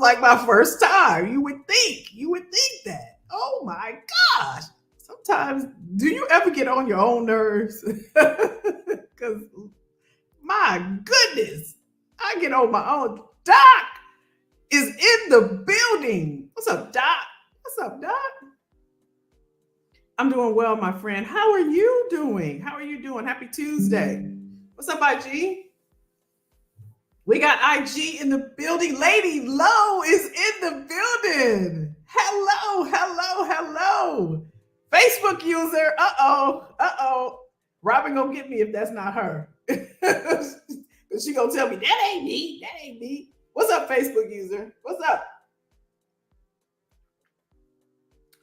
like my first time. You would think that. Oh my gosh. Sometimes, do you ever get on your own nerves? Because my goodness, I get on my own. Doc is in the building. What's up, Doc? What's up, Doc? I'm doing well, my friend. How are you doing? How are you doing? Happy Tuesday. What's up, IG? We got IG in the building. Lady Low is in the building. Hello, hello, hello. Facebook user. Uh-oh. Robin gonna get me if that's not her. She gonna tell me, that ain't me. What's up, Facebook user? What's up?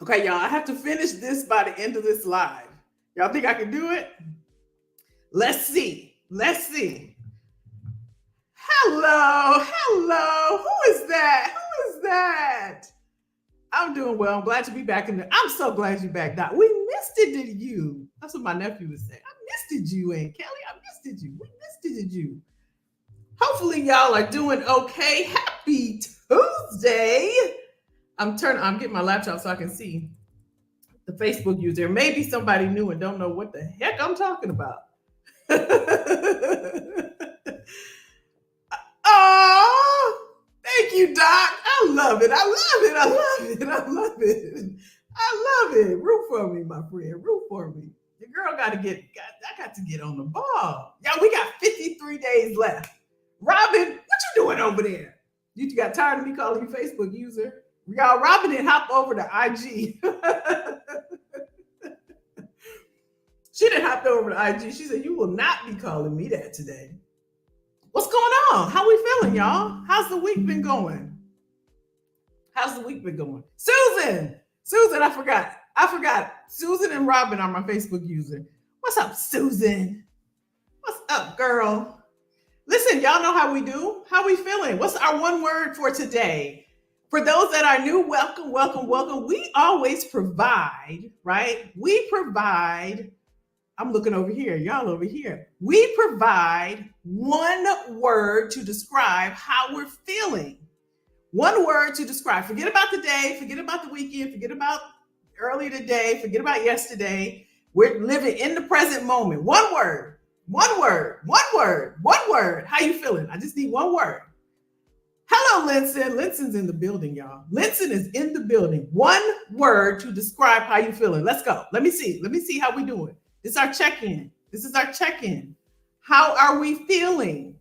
Okay, y'all, I have to finish this by the end of this live. Y'all think I can do it? Let's see. Hello. Who is that? I'm doing well. I'm glad to be back I'm so glad you're back, Doc. We missed it, did you? That's what my nephew was saying. I missed it, you, Aunt Kelly. I missed it, you. We missed it, did you? Hopefully y'all are doing okay. Happy Tuesday. I'm getting my laptop so I can see the Facebook user. Maybe somebody new and don't know what the heck I'm talking about. Oh, thank you, Doc. I love it. Root for me, my friend. Root for me. Your girl I got to get on the ball. Y'all, we got 53 days left. Robin, what you doing over there? You got tired of me calling you Facebook user? Y'all, Robin didn't hop over to IG. She didn't hop over to IG. She said, you will not be calling me that today. What's going on? How we feeling, y'all? How's the week been going? Susan, I forgot. Susan and Robin are my Facebook user. What's up, Susan? What's up, girl? Listen, y'all know how we do. How we feeling? What's our one word for today? For those that are new, welcome. We always provide, right? I'm looking over here, y'all over here. We provide one word to describe how we're feeling. One word to describe. Forget about the day, forget about the weekend, forget about early today, forget about yesterday. We're living in the present moment. One word. How you feeling? I just need one word. Hello, Linson. Linson's in the building, y'all. Linson is in the building. One word to describe how you feeling. Let's go. Let me see how we doing. This is our check-in. How are we feeling?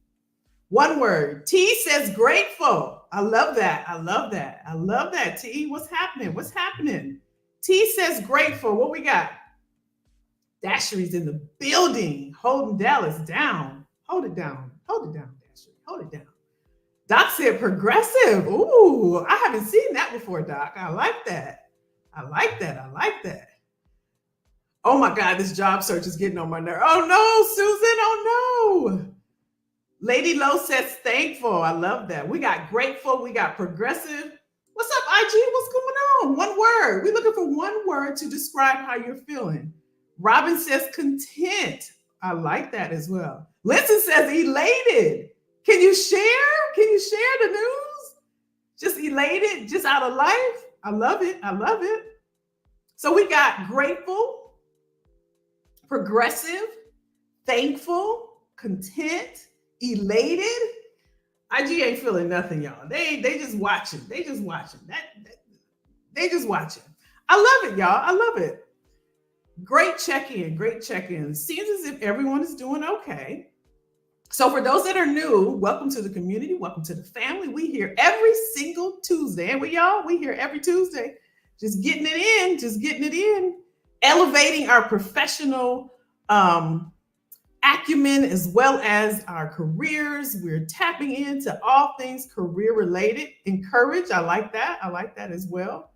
One word. T says grateful. I love that. T, what's happening? T says grateful. What we got? Dashery's in the building, holding Dallas down. Hold it down, Dashery. Hold it down. Doc said progressive. Ooh, I haven't seen that before, Doc. I like that. Oh my God, this job search is getting on my nerve. Oh no, Susan, oh no. Lady Low says thankful. I love that. We got grateful, we got progressive. What's up, IG? What's going on? One word. We're looking for one word to describe how you're feeling. Robin says content. I like that as well. Linton says elated. Can you share the news? Just elated, just out of life. I love it. So we got grateful, progressive, thankful, content, elated. IG ain't feeling nothing, y'all. They just watching. They just watching. I love it, y'all. I love it. Great check-in. Seems as if everyone is doing okay. So for those that are new, welcome to the community. Welcome to the family. We here every single Tuesday. And we here every Tuesday. Just getting it in. Elevating our professional acumen as well as our careers. We're tapping into all things career related. Encourage. I like that as well.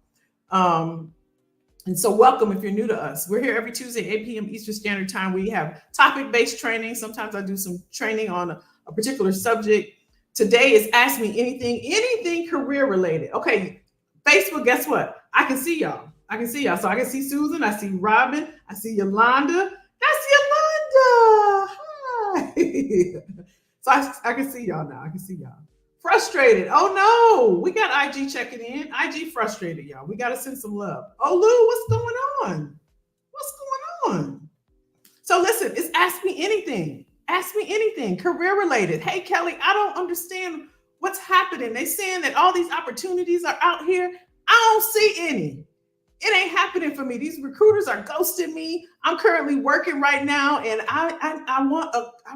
And so welcome if you're new to us. We're here every Tuesday, 8 p.m. Eastern Standard Time. We have topic-based training. Sometimes I do some training on a particular subject. Today is Ask Me Anything career related. Okay, Facebook, guess what? I can see y'all. So I can see Susan. I see Robin. I see Yolanda. That's Yolanda. Hi. So I can see y'all now. Frustrated. Oh no, we got IG checking in. IG frustrated, y'all. We got to send some love. Oh Lou, what's going on? What's going on? So listen, it's ask me anything. Ask me anything, career related. Hey Kelly, I don't understand what's happening. They saying that all these opportunities are out here. I don't see any. It ain't happening for me. These recruiters are ghosting me. I'm currently working right now, and I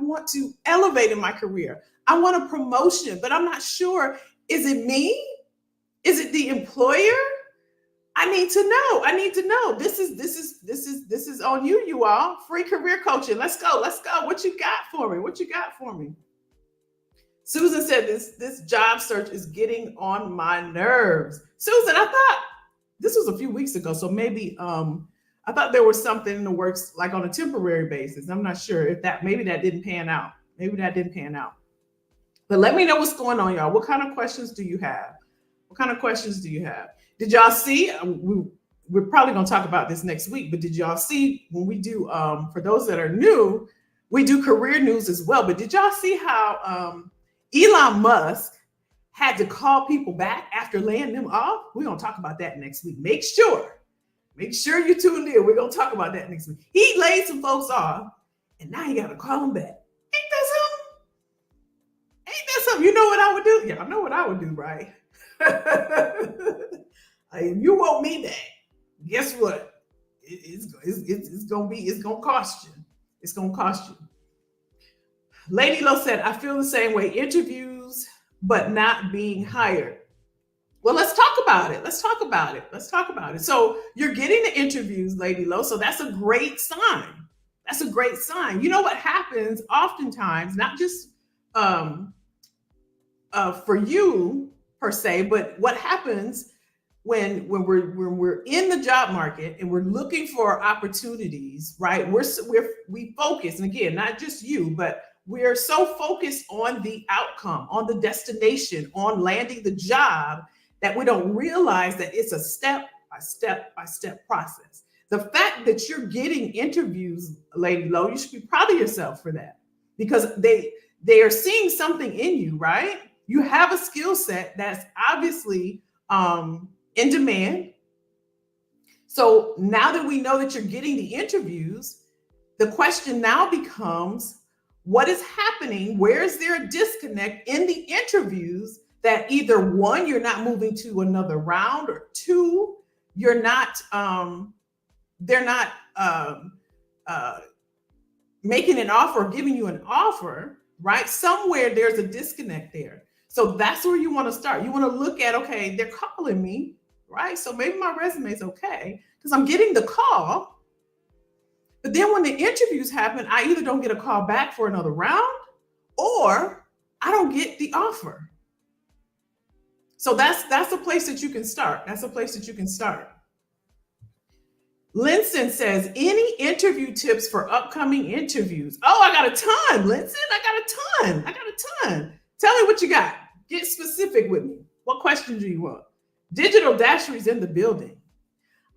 want to elevate in my career. I want a promotion, but I'm not sure. Is it me? Is it the employer? I need to know. I need to know. This is on you all. Free career coaching. Let's go. Let's go. What you got for me? What you got for me? Susan said this job search is getting on my nerves. Susan, I thought this was a few weeks ago, so maybe I thought there was something in the works, like on a temporary basis. I'm not sure if maybe that didn't pan out. Maybe that didn't pan out. But let me know what's going on, y'all. What kind of questions do you have? What kind of questions do you have? Did y'all see? We're probably going to talk about this next week, but did y'all see when we do, for those that are new, we do career news as well. But did y'all see how Elon Musk had to call people back after laying them off? We're going to talk about that next week. Make sure you tuned in. We're going to talk about that next week. He laid some folks off, and now you got to call them back. Ain't that something? Ain't that something? You know what I would do? Yeah, I know what I would do, right? If you want me back, guess what? It's gonna cost you. It's gonna cost you. Lady Lo said, I feel the same way. Interviews, but not being hired. Well, let's talk about it. Let's talk about it. So you're getting the interviews, Lady Lo. So that's a great sign. That's a great sign. You know what happens oftentimes, not just for you per se, but what happens when we're in the job market and we're looking for opportunities, right? We focus, and again, not just you, but we're so focused on the outcome, on the destination, on landing the job, that we don't realize that it's a step by step process. The fact that you're getting interviews, Lady Lo, you should be proud of yourself for that, because they are seeing something in you, right? You have a skill set that's obviously in demand. So now that we know that you're getting the interviews, the question now becomes, what is happening? Where is there a disconnect in the interviews that either one, you're not moving to another round, or two, you're not, they're not making an offer or giving you an offer, right? Somewhere there's a disconnect there. So that's where you want to start. You want to look at, okay, they're calling me, right? So maybe my resume is okay because I'm getting the call. But then when the interviews happen, I either don't get a call back for another round, or I don't get the offer. So that's a place that you can start. That's a place that you can start. Linson says, any interview tips for upcoming interviews? Oh, I got a ton, Linson. I got a ton. Tell me what you got. Get specific with me. What question do you want? Digital Dashery's in the building.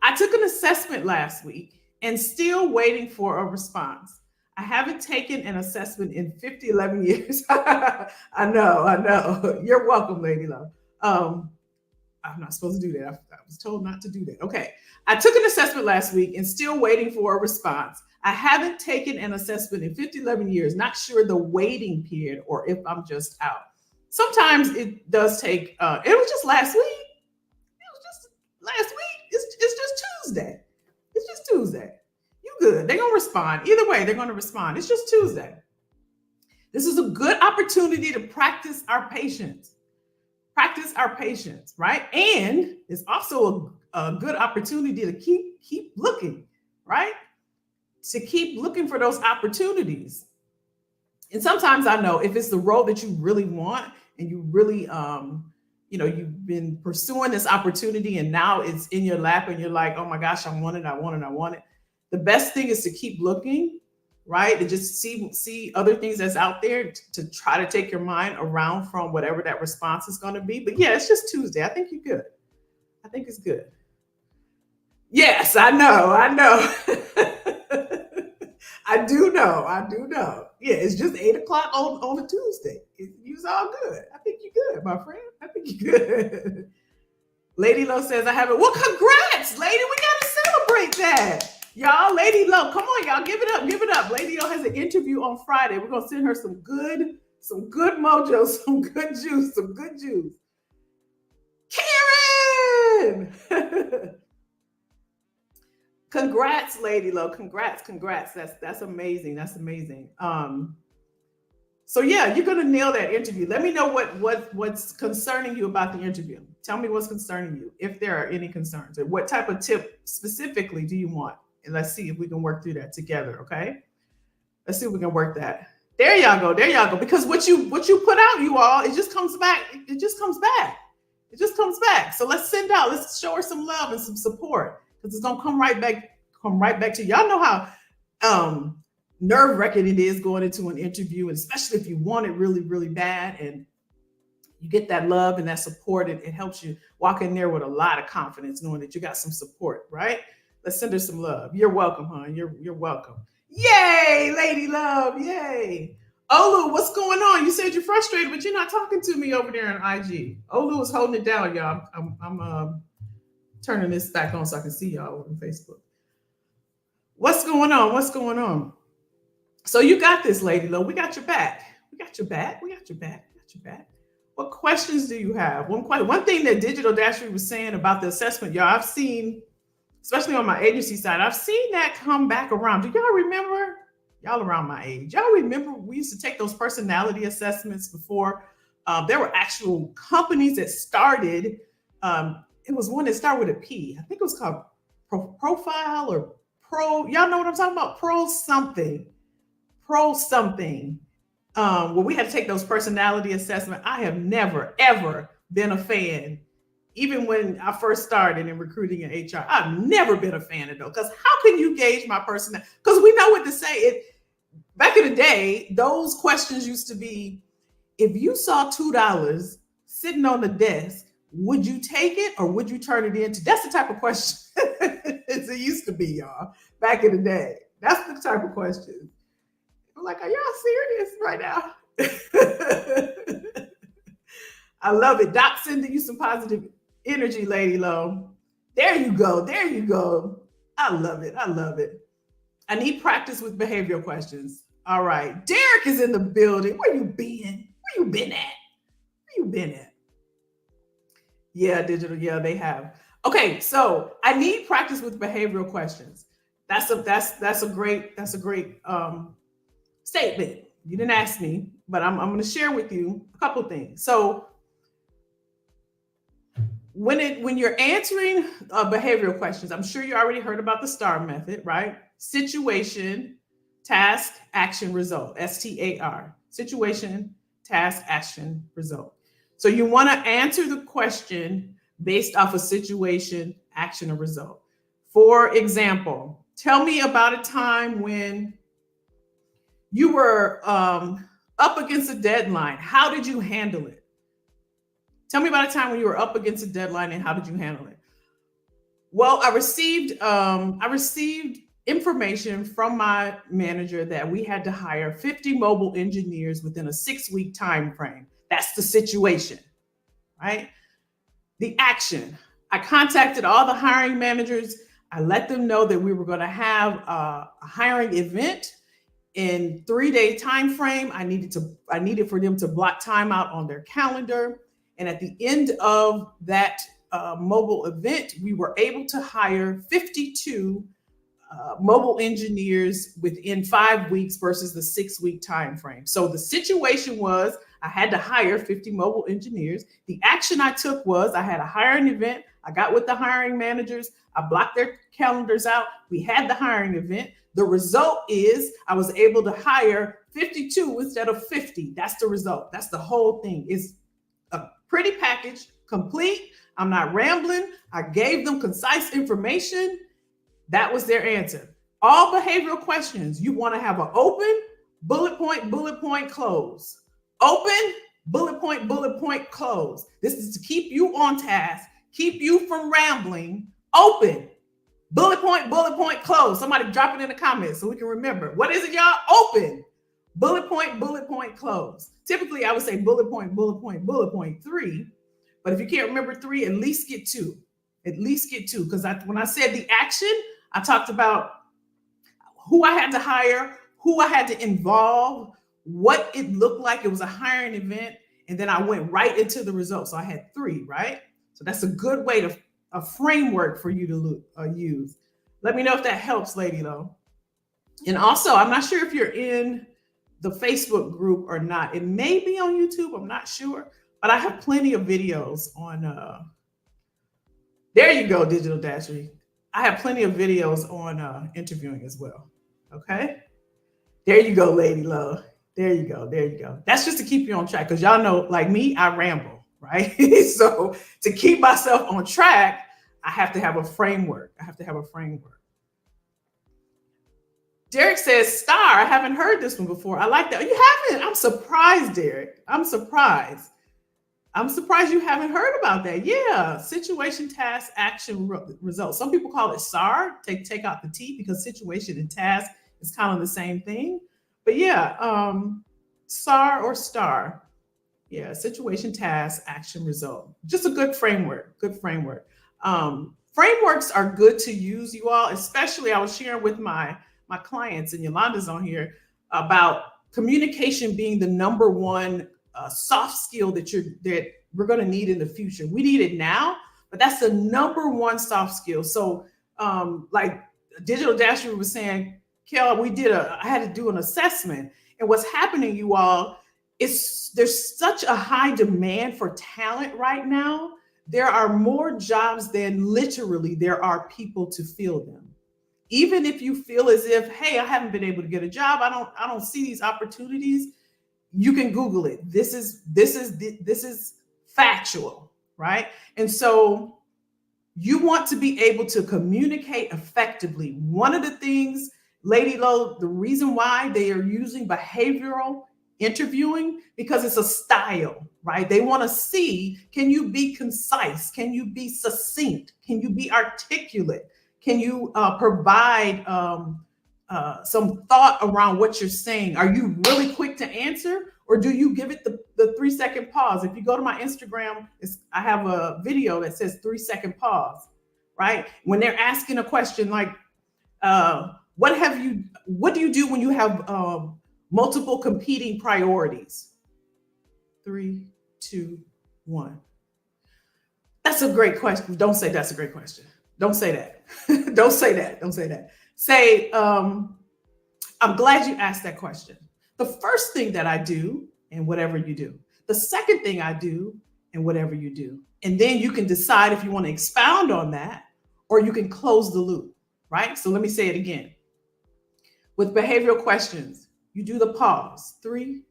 I took an assessment last week and still waiting for a response. I haven't taken an assessment in 11 years. I know. You're welcome, Lady Love. I'm not supposed to do that. I was told not to do that. Okay. I took an assessment last week and still waiting for a response. I haven't taken an assessment in 11 years. Not sure the waiting period or if I'm just out. Sometimes it does take, it was just last week. It's just Tuesday. It's just Tuesday. You good. They're going to respond. Either way, they're going to respond. It's just Tuesday. This is a good opportunity to practice our patience. Right? And it's also a good opportunity to keep looking, right? To keep looking for those opportunities. And sometimes I know if it's the role that you really want and you really, you've been pursuing this opportunity and now it's in your lap and you're like, oh my gosh, I want it. The best thing is to keep looking, right? And just see other things that's out there to try to take your mind around from whatever that response is going to be. But yeah, it's just Tuesday. I think you're good. I think it's good. Yes, I know. I do know. Yeah, it's just 8 o'clock on a Tuesday. You's all good. I think you're good, my friend. I think you're good. Lady Low says, I have it. Well, congrats, lady. We got to celebrate that. Y'all, Lady Low, come on, y'all. Give it up. Give it up. Lady Low has an interview on Friday. We're going to send her some good mojo, some good juice. Karen! Congrats, Lady Low. Congrats. That's amazing. So yeah, you're gonna nail that interview. Let me know what's concerning you about the interview. Tell me what's concerning you, if there are any concerns, and what type of tip specifically do you want? And let's see if we can work through that together. Okay, let's see if we can work that. There y'all go. Because what you put out, you all, it just comes back. So let's show her some love and some support, because it's gonna come right back to you. Y'all know how nerve-wracking it is going into an interview, and especially if you want it really, really bad, and you get that love and that support. It helps you walk in there with a lot of confidence, knowing that you got some support, right? Let's send her some love. You're welcome, hon. You're welcome. Yay, Lady Love. Yay. Olu, what's going on? You said you're frustrated, but you're not talking to me over there on IG. Olu is holding it down, y'all. I'm turning this back on so I can see y'all on Facebook. What's going on? So you got this, Lady Low. We got your back. What questions do you have? One thing that Digital Dashery was saying about the assessment, y'all, I've seen, especially on my agency side, I've seen that come back around. Do y'all remember? Y'all around my age. Y'all remember we used to take those personality assessments before? There were actual companies that started. It was one that started with a P. I think it was called Profile or Pro. Y'all know what I'm talking about? Pro something. Where we had to take those personality assessments. I have never, ever been a fan. Even when I first started in recruiting and HR, I've never been a fan of those. Because how can you gauge my personality? Because we know what to say. Back in the day, those questions used to be, if you saw $2 sitting on the desk, would you take it or would you turn it into? That's the type of question it used to be, y'all, back in the day. That's the type of question. I'm like, are y'all serious right now? I love it. Doc sending you some positive energy, Lady Low. There you go. I love it. I need practice with behavioral questions. All right. Derek is in the building. Where you been at? Yeah, Digital. Yeah, they have. Okay, so I need practice with behavioral questions. That's a great statement. You didn't ask me, but I'm going to share with you a couple things. So when you're answering behavioral questions, I'm sure you already heard about the STAR method, right? Situation, task, action, result. STAR. Situation, task, action, result. So you want to answer the question based off a situation, action, or result. For example, tell me about a time when you were up against a deadline. How did you handle it? Tell me about a time when you were up against a deadline and how did you handle it? Well, I received information from my manager that we had to hire 50 mobile engineers within a 6-week time frame. That's the situation, right? The action. I contacted all the hiring managers. I let them know that we were going to have a hiring event in 3-day time frame. I needed for them to block time out on their calendar. And at the end of that mobile event, we were able to hire 52 mobile engineers within 5 weeks versus the 6-week time frame. So the situation was I had to hire 50 mobile engineers. The action I took was I had a hiring event. I got with the hiring managers. I blocked their calendars out. We had the hiring event. The result is I was able to hire 52 instead of 50. That's the result. That's the whole thing. It's a pretty package, complete. I'm not rambling. I gave them concise information. That was their answer. All behavioral questions, you want to have an open, bullet point, close. Open, bullet point, close. This is to keep you on task, keep you from rambling. Open. Bullet point, close. Somebody drop it in the comments so we can remember. What is it, y'all? Open. Bullet point, close. Typically, I would say bullet point, 3. But if you can't remember 3, at least get 2. At least get 2. Because when I said the action, I talked about who I had to hire, who I had to involve, what it looked like. It was a hiring event. And then I went right into the results. So I had 3, right? So that's a good way to, a framework for you to use. Let me know if that helps, Lady Low. And also, I'm not sure if you're in the Facebook group or not. It may be on YouTube. I'm not sure. But I have plenty of videos on, there you go, Digital Dashery. I have plenty of videos on interviewing as well. Okay. There you go, Lady Low. There you go. There you go. That's just to keep you on track. Because y'all know, like me, I ramble, right? So to keep myself on track, I have to have a framework. I have to have a framework. Derek says, star. I haven't heard this one before. I like that. You haven't? I'm surprised, Derek. I'm surprised. I'm surprised you haven't heard about that. Yeah. Situation, task, action, result. Some people call it SAR. Take out the T because situation and task is kind of the same thing. But yeah, SAR or STAR. Yeah, situation, task, action, result. Just a good framework. Good framework. Frameworks are good to use, you all. Especially, I was sharing with my clients, and Yolanda's on here, about communication being the number one soft skill that we're going to need in the future. We need it now, but that's the number one soft skill. So, like Digital Dashery was saying, Kel, I had to do an assessment, and what's happening, you all, is there's such a high demand for talent right now. There are more jobs than literally there are people to fill them. Even if you feel as if, hey, I haven't been able to get a job, I don't see these opportunities, you can Google it. This is factual, right? And so you want to be able to communicate effectively. One of the things, Lady Low, the reason why they are using behavioral interviewing, because it's a style, right? They want to see, can you be concise? Can you be succinct? Can you be articulate? Can you provide some thought around what you're saying? Are you really quick to answer, or do you give it the 3-second pause? If you go to my Instagram, I have a video that says 3-second pause, right? When they're asking a question like, what do you do when you have multiple competing priorities? 3, 2, 1. That's a great question. Don't say that's a great question. Don't say that. Don't say that. Don't say that. Say, I'm glad you asked that question. The first thing that I do, and whatever you do. The second thing I do, and whatever you do. And then you can decide if you want to expound on that, or you can close the loop, right? So let me say it again. With behavioral questions, you do the pause. 3,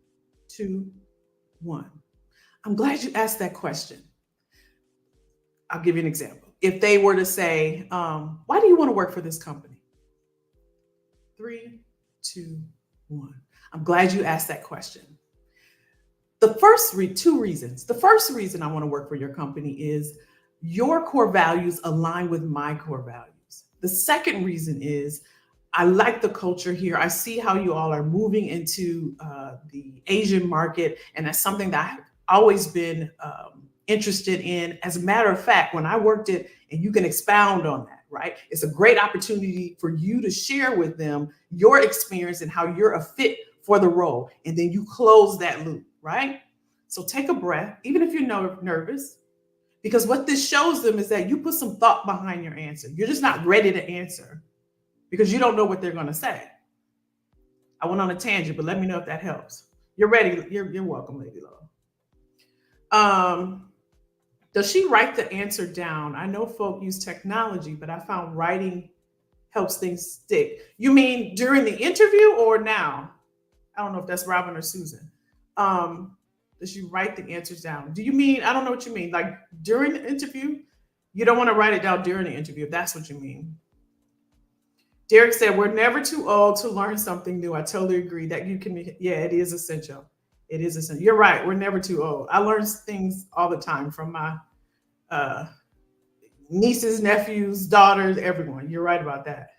2, 1. I'm glad you asked that question. I'll give you an example. If they were to say, why do you want to work for this company? 3, 2, 1. I'm glad you asked that question. The first 2 reasons. The first reason I want to work for your company is your core values align with my core values. The second reason is I like the culture here. I see how you all are moving into the Asian market, and that's something that I've always been interested in. As a matter of fact, when I worked it, and you can expound on that, right? It's a great opportunity for you to share with them your experience and how you're a fit for the role. And then you close that loop, right? So take a breath, even if you're nervous, because what this shows them is that you put some thought behind your answer. You're just not ready to answer because you don't know what they're going to say. I went on a tangent, but let me know if that helps. You're ready. You're welcome, Lady Low. Does she write the answer down? I know folk use technology, but I found writing helps things stick. You mean during the interview or now? I don't know if that's Robin or Susan. Does she write the answers down? Do you mean, I don't know what you mean, like during the interview? You don't want to write it down during the interview, if that's what you mean. Derek said, we're never too old to learn something new. I totally agree that you can, yeah, it is essential. It is essential. You're right. We're never too old. I learn things all the time from my nieces, nephews, daughters, everyone. You're right about that.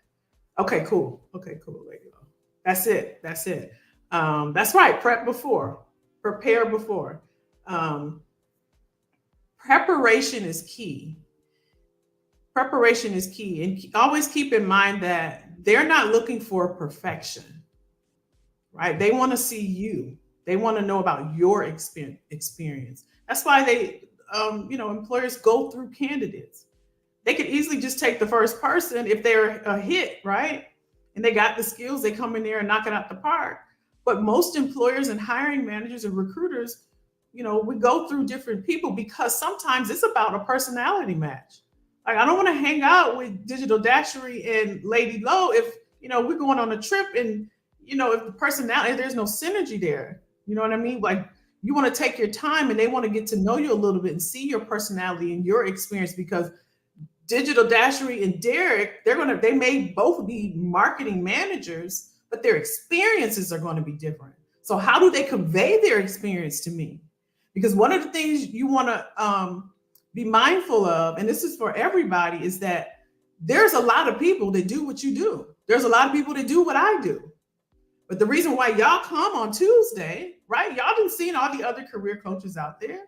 Okay, cool. Okay, cool. Lady Lo. That's it. That's it. That's right. Prep before, prepare before. Um, Preparation is key. Preparation is key. And always keep in mind that they're not looking for perfection, right? They want to see you. They want to know about your experience. That's why employers go through candidates. They could easily just take the first person if they're a hit, right? And they got the skills, they come in there and knock it out the park. But most employers and hiring managers and recruiters, we go through different people because sometimes it's about a personality match. Like, I don't want to hang out with Digital Dashery and Lady Lo if, we're going on a trip and, if the personality, there's no synergy there. You know what I mean? Like, you want to take your time and they want to get to know you a little bit and see your personality and your experience, because Digital Dashery and Derek, they may both be marketing managers, but their experiences are going to be different. So how do they convey their experience to me? Because one of the things you want to be mindful of, and this is for everybody, is that there's a lot of people that do what you do. There's a lot of people that do what I do. But the reason why y'all come on Tuesday, right? Y'all done seen all the other career coaches out there,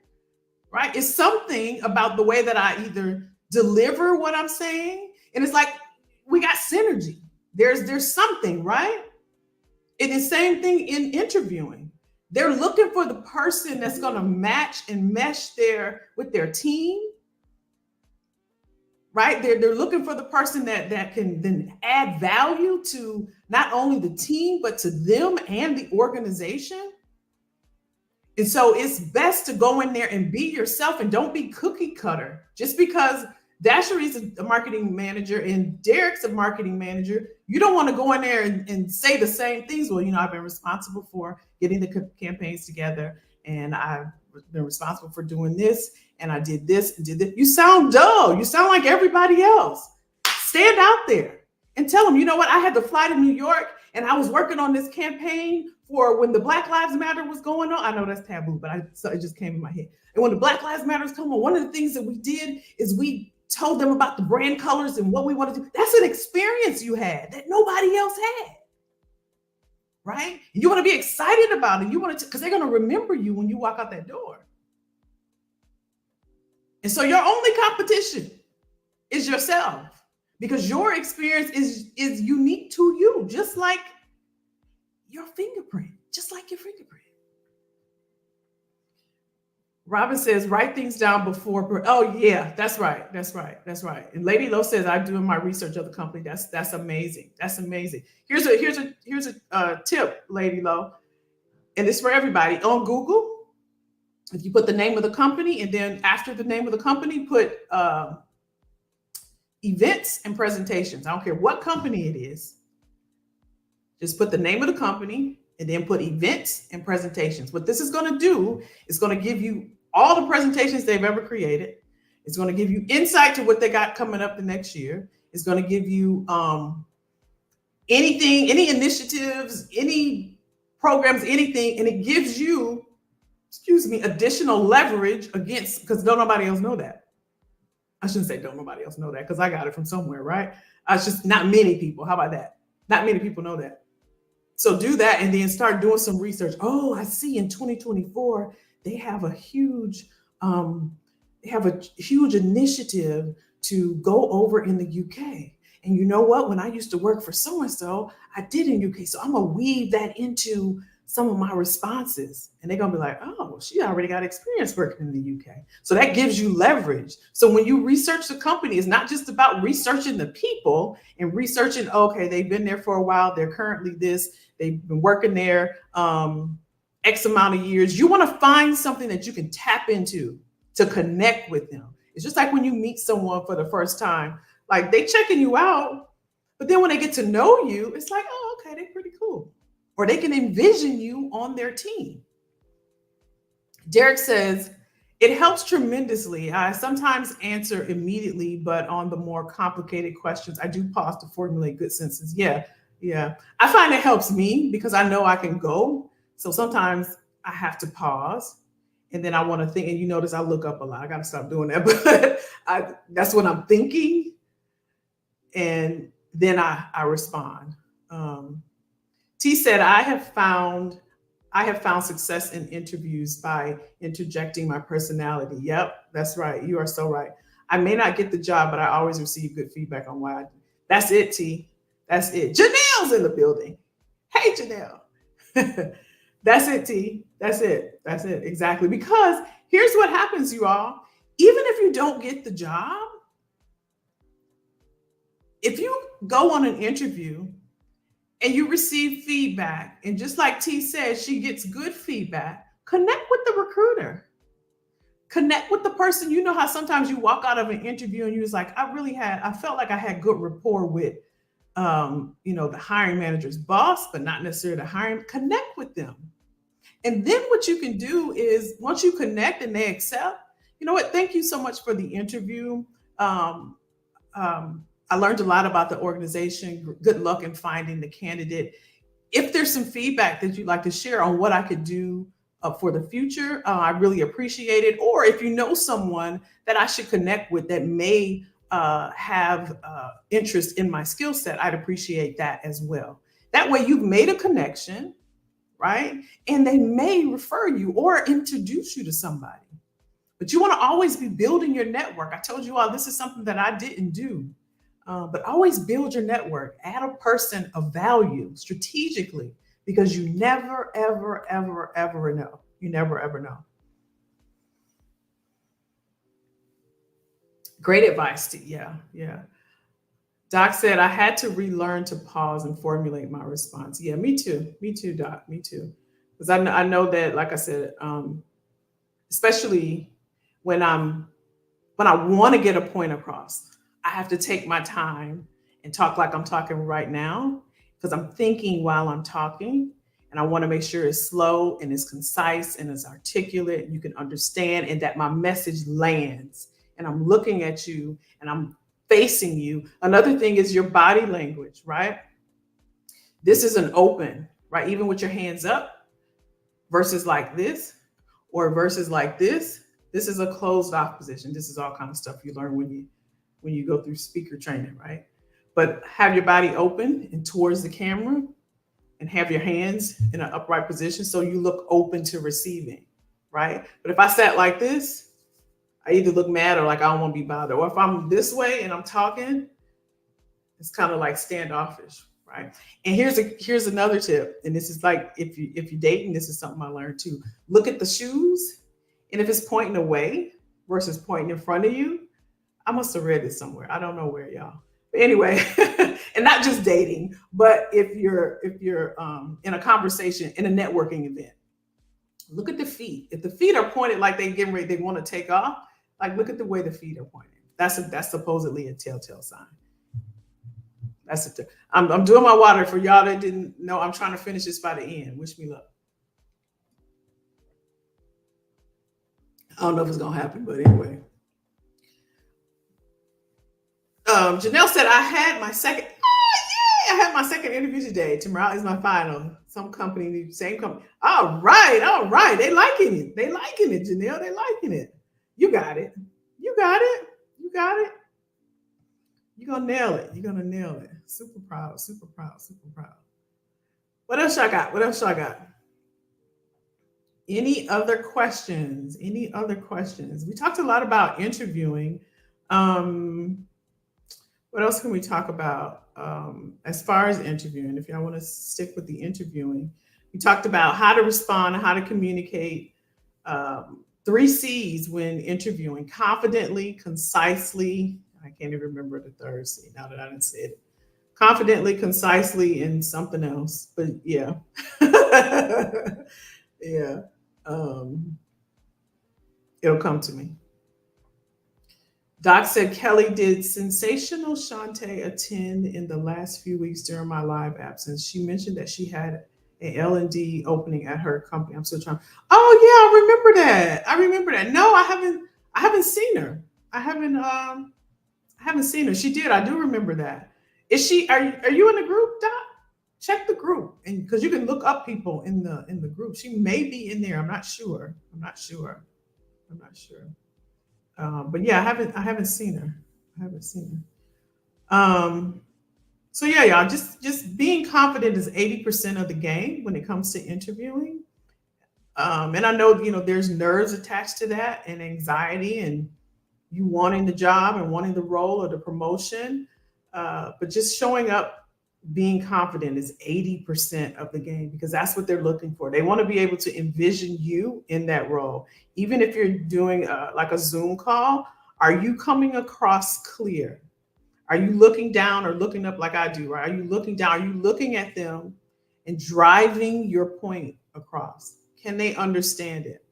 right? It's something about the way that I either deliver what I'm saying, and it's like we got synergy. There's something, right? It is the same thing in interviewing. They're looking for the person that's going to match and mesh with their team, right? They're looking for the person that can then add value to not only the team, but to them and the organization. And so it's best to go in there and be yourself and don't be cookie cutter. Just because Dashery's a marketing manager and Derek's a marketing manager, you don't want to go in there and say the same things. Well, I've been responsible for getting the campaigns together, and I've been responsible for doing this, and I did this and did this. You sound dull. You sound like everybody else. Stand out there and tell them, you know what? I had to fly to New York and I was working on this campaign for when the Black Lives Matter was going on. I know that's taboo, but it just came in my head. And when the Black Lives Matter was coming on, one of the things that we did is we told them about the brand colors and what we want to do. That's an experience you had that nobody else had, right? And you want to be excited about it. You want to, because they're going to remember you when you walk out that door. And so your only competition is yourself, because your experience is unique to you, just like your fingerprint, Robin says, write things down before. Oh yeah, that's right. And Lady Lo says, I'm doing my research of the company. That's amazing. That's amazing. Here's a tip, Lady Lo, and it's for everybody. On Google, if you put the name of the company and then after the name of the company, put events and presentations. I don't care what company it is. Just put the name of the company and then put events and presentations. What this is going to do is going to give you all the presentations they've ever created. It's going to give you insight to what they got coming up the next year. It's going to give you anything, any initiatives, any programs, anything, and it gives you, additional leverage against, because don't nobody else know that. I shouldn't say don't nobody else know that, because I got it from somewhere, right? It's just not many people. How about that? Not many people know that. So do that and then start doing some research. Oh, I see in 2024, they have a huge initiative to go over in the UK. And you know what? When I used to work for so-and-so, I did in UK. So I'm going to weave that into some of my responses. And they're going to be like, oh, she already got experience working in the UK. So that gives you leverage. So when you research the company, it's not just about researching the people and researching, okay, they've been there for a while. They're currently this. They've been working there X amount of years. You want to find something that you can tap into to connect with them. It's just like when you meet someone for the first time, like they checking you out, but then when they get to know you, it's like, oh, okay, they're pretty cool. Or they can envision you on their team. Derek says, it helps tremendously. I sometimes answer immediately, but on the more complicated questions, I do pause to formulate good sentences. Yeah. I find it helps me because I know I can go. So sometimes I have to pause And then I want to think, and you notice I look up a lot. I got to stop doing that, but that's what I'm thinking. And then I respond. T said, I have found success in interviews by interjecting my personality. Yep, that's right. You are so right. I may not get the job, but I always receive good feedback on why I do. That's it, T. That's it. Janelle's in the building. Hey, Janelle. That's it, T. That's it. That's it. Exactly. Because here's what happens, you all. Even if you don't get the job, if you go on an interview and you receive feedback, and just like T said, she gets good feedback, connect with the recruiter. Connect with the person. You know how sometimes you walk out of an interview and you was like, I felt like I had good rapport with the hiring manager's boss, but not necessarily the hiring. Connect with them. And then what you can do is, once you connect and they accept, you know what, thank you so much for the interview. I learned a lot about the organization. Good luck in finding the candidate. If there's some feedback that you'd like to share on what I could do for the future, I really appreciate it. Or if you know someone that I should connect with that may have interest in my skill set, I'd appreciate that as well. That way you've made a connection, right? And they may refer you or introduce you to somebody. But you want to always be building your network. I told you all this is something that I didn't do. But always build your network. Add a person of value strategically, because you never, ever, ever, ever know. You never, ever know. Great advice. Yeah. Doc said, I had to relearn to pause and formulate my response. Yeah, me too. Me too, Doc. Me too. Because I know that, like I said, especially when I want to get a point across, I have to take my time and talk like I'm talking right now, because I'm thinking while I'm talking, and I want to make sure it's slow and it's concise and it's articulate and you can understand, and that my message lands, and I'm looking at you and I'm facing you. Another thing is your body language, right? This is an open, right? Even with your hands up versus like this, or versus like this. This is a closed off position. This is all kind of stuff you learn when you go through speaker training, right? But have your body open and towards the camera, and have your hands in an upright position so you look open to receiving, right? But if I sat like this, I either look mad or like I don't want to be bothered. Or if I'm this way and I'm talking, it's kind of like standoffish, right? And here's another tip. And this is like, if you're dating, this is something I learned too. Look at the shoes. And if it's pointing away versus pointing in front of you, I must have read this somewhere. I don't know where, y'all. But anyway, and not just dating, but if you're in a conversation, in a networking event, look at the feet. If the feet are pointed like they getting ready, they want to take off, like look at the way the feet are pointed. That's supposedly a telltale sign. I'm doing my water for y'all that didn't know. I'm trying to finish this by the end. Wish me luck. I don't know if it's gonna happen, but anyway. Janelle said, I had my second interview today. Tomorrow is my final. Some company, same company. All right. They liking it. Janelle. They liking it. You got it. You're gonna nail it. Super proud. What else I got? Any other questions? We talked a lot about interviewing. What else can we talk about as far as interviewing? If y'all want to stick with the interviewing, we talked about how to respond and how to communicate. 3 C's when interviewing: confidently, concisely. I can't even remember the third C now that I didn't say it. Confidently, concisely, and something else. But yeah. Yeah. It'll come to me. Doc said, Kelly, did sensational Shantae attend in the last few weeks during my live absence? She mentioned that she had an L&D opening at her company. I'm still trying. Oh yeah, I remember that. No, I haven't seen her. I haven't seen her. She did. I do remember that. Is she? Are you in the group, Doc? check the group, and because you can look up people in the group. She may be in there. I'm not sure. But yeah, I haven't seen her. I haven't seen her. So yeah, y'all, just being confident is 80% of the game when it comes to interviewing. And I know, there's nerves attached to that, and anxiety, and you wanting the job and wanting the role or the promotion. But just showing up, being confident is 80% of the game, because that's what they're looking for. They want to be able to envision you in that role. Even if you're doing like a Zoom call, are you coming across clear? Are you looking down or looking up like I do, right? Are you looking down? Are you looking at them and driving your point across? Can they understand it?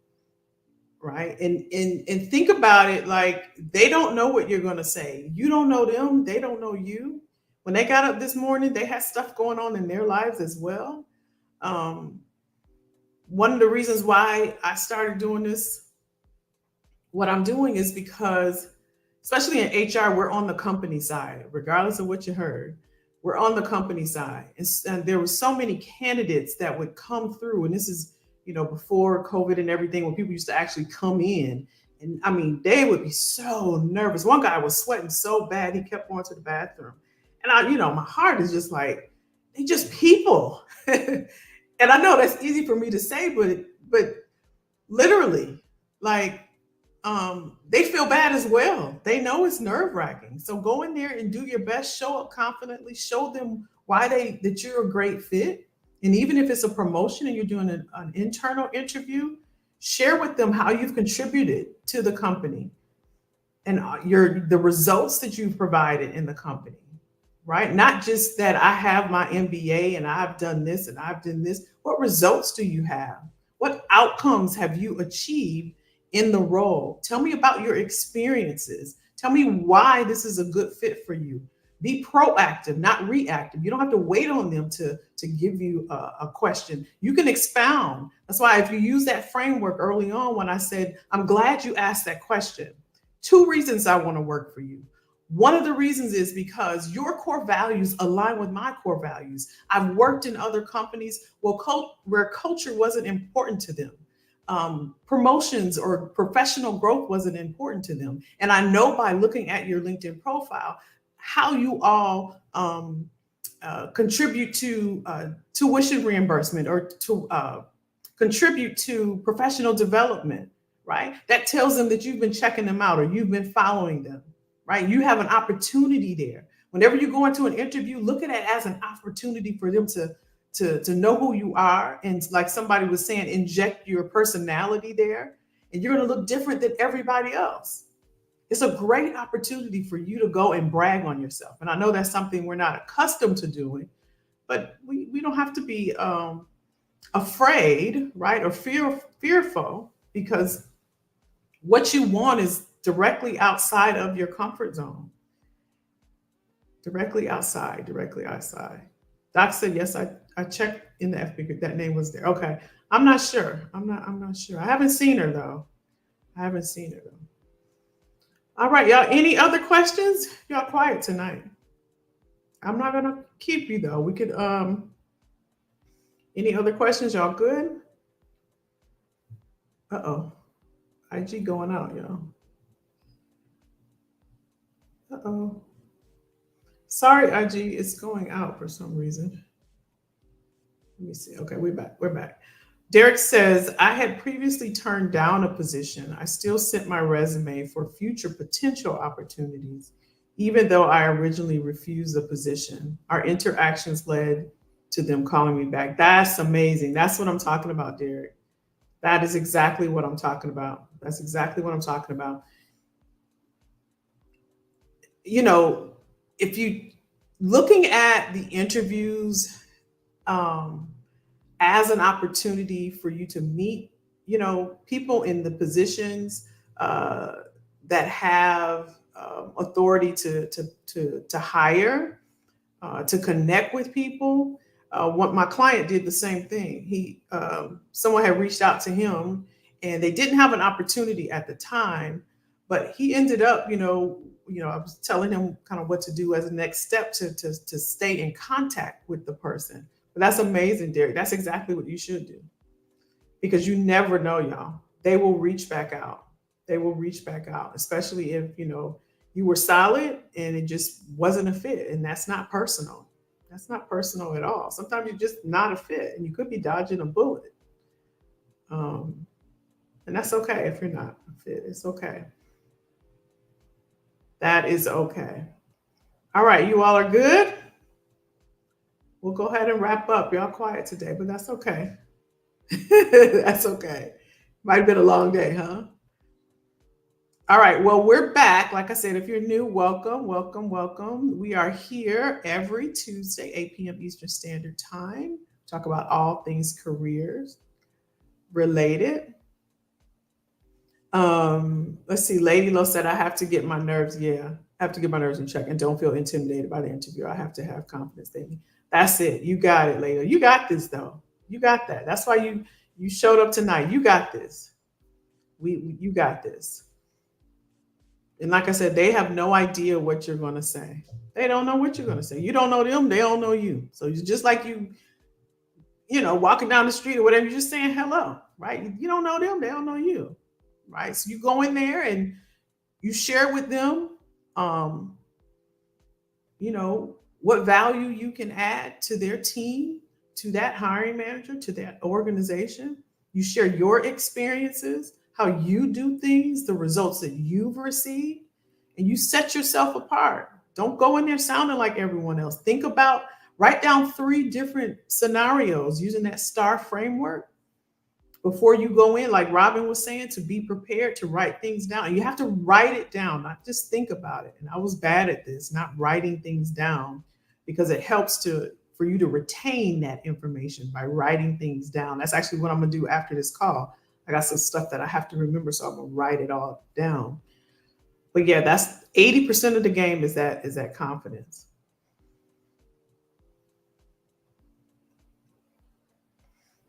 Right. And think about it, like, they don't know what you're gonna say. You don't know them, they don't know you. When they got up this morning, they had stuff going on in their lives as well. Um, One of the reasons why I started doing this, what I'm doing, is because, especially in HR, we're on the company side, regardless of what you heard. We're on the company side. And there were so many candidates that would come through. And this is, before COVID and everything, when people used to actually come in. And I mean, they would be so nervous. One guy was sweating so bad, he kept going to the bathroom. And my heart is just like, they just people. And I know that's easy for me to say, but literally, like, they feel bad as well. They know it's nerve wracking. So go in there and do your best. Show up confidently. Show them that you're a great fit. And even if it's a promotion and you're doing an internal interview, share with them how you've contributed to the company and the results that you've provided in the company. Right? Not just that I have my MBA and I've done this and I've done this. What results do you have? What outcomes have you achieved in the role? Tell me about your experiences. Tell me why this is a good fit for you. Be proactive, not reactive. You don't have to wait on them to give you a question. You can expound. That's why, if you use that framework early on, when I said, I'm glad you asked that question. 2 reasons I want to work for you. One of the reasons is because your core values align with my core values. I've worked in other companies where culture wasn't important to them. Promotions or professional growth wasn't important to them. And I know by looking at your LinkedIn profile how you all contribute to tuition reimbursement, or to contribute to professional development, right? That tells them that you've been checking them out or you've been following them, right? You have an opportunity there. Whenever you go into an interview, look at it as an opportunity for them to know who you are. And like somebody was saying, inject your personality there, and you're going to look different than everybody else. It's a great opportunity for you to go and brag on yourself. And I know that's something we're not accustomed to doing, but we don't have to be afraid, right? Or fearful, because what you want is directly outside of your comfort zone. Directly outside. Doc said, yes, I checked in the FB group. That name was there. Okay. I'm not sure. I'm not sure. I haven't seen her though. All right, y'all. Any other questions? Y'all quiet tonight. I'm not gonna keep you though. We could any other questions? Y'all good? Uh-oh. IG going out, y'all. Uh-oh. Sorry, IG, it's going out for some reason. Let me see. Okay, we're back. Derek says, I had previously turned down a position. I still sent my resume for future potential opportunities, even though I originally refused the position. Our interactions led to them calling me back. That's amazing. That's what I'm talking about, Derek. That is exactly what I'm talking about. If you looking at the interviews as an opportunity for you to meet, people in the positions that have authority to hire, to connect with people. What my client did the same thing. Someone had reached out to him, and they didn't have an opportunity at the time, but he ended up, I was telling him kind of what to do as a next step to stay in contact with the person. That's amazing, Derek. That's exactly what you should do, because you never know, y'all. They will reach back out. They will reach back out, especially if, you were solid and it just wasn't a fit. And that's not personal. That's not personal at all. Sometimes you're just not a fit and you could be dodging a bullet. Um, and that's okay if you're not a fit. It's okay. That is okay. All right, you all are good. We'll go ahead and wrap up. Y'all quiet today, but that's okay. That's okay. Might have been a long day, huh? All right. Well, we're back. Like I said, if you're new, welcome, welcome, welcome. We are here every Tuesday, 8 p.m. Eastern Standard Time. Talk about all things careers related. Let's see. Lady Lo said, I have to get my nerves. Yeah, I have to get my nerves in check and don't feel intimidated by the interview. I have to have confidence in me. That's it. You got it, Lady. You got this, though. You got that. That's why you showed up tonight. You got this. You got this. And like I said, they have no idea what you're going to say. They don't know what you're going to say. You don't know them. They don't know you. So it's just like walking down the street or whatever, you're just saying hello, right? You don't know them. They don't know you, right? So you go in there and you share with them, what value you can add to their team, to that hiring manager, to that organization. You share your experiences, how you do things, the results that you've received, and you set yourself apart. Don't go in there sounding like everyone else. Write down 3 different scenarios using that STAR framework before you go in, like Robin was saying, to be prepared to write things down. And you have to write it down, not just think about it. And I was bad at this, not writing things down, because it helps for you to retain that information by writing things down. That's actually what I'm going to do after this call. I got some stuff that I have to remember, so I'm going to write it all down. But yeah, that's 80% of the game is that confidence.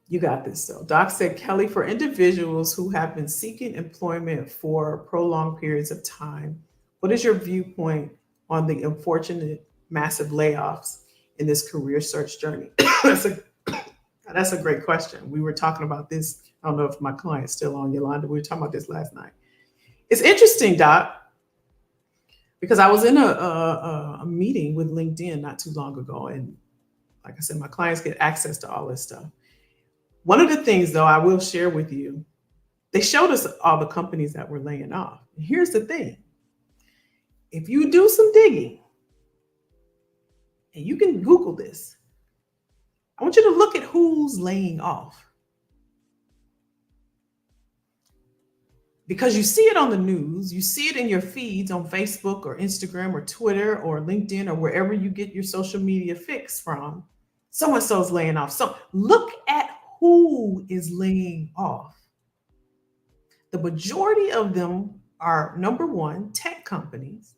You got this, though. Doc said, Kelly, for individuals who have been seeking employment for prolonged periods of time, what is your viewpoint on the unfortunate massive layoffs in this career search journey? That's a great question. We were talking about this. I don't know if my client's still on, Yolanda. We were talking about this last night. It's interesting, Doc, because I was in a meeting with LinkedIn not too long ago. And like I said, my clients get access to all this stuff. One of the things, though, I will share with you, they showed us all the companies that were laying off. And here's the thing. If you do some digging, and you can Google this, I want you to look at who's laying off. Because you see it on the news, you see it in your feeds on Facebook or Instagram or Twitter or LinkedIn or wherever you get your social media fix from. So-and-so's laying off. So look at who is laying off. The majority of them are, number 1, tech companies.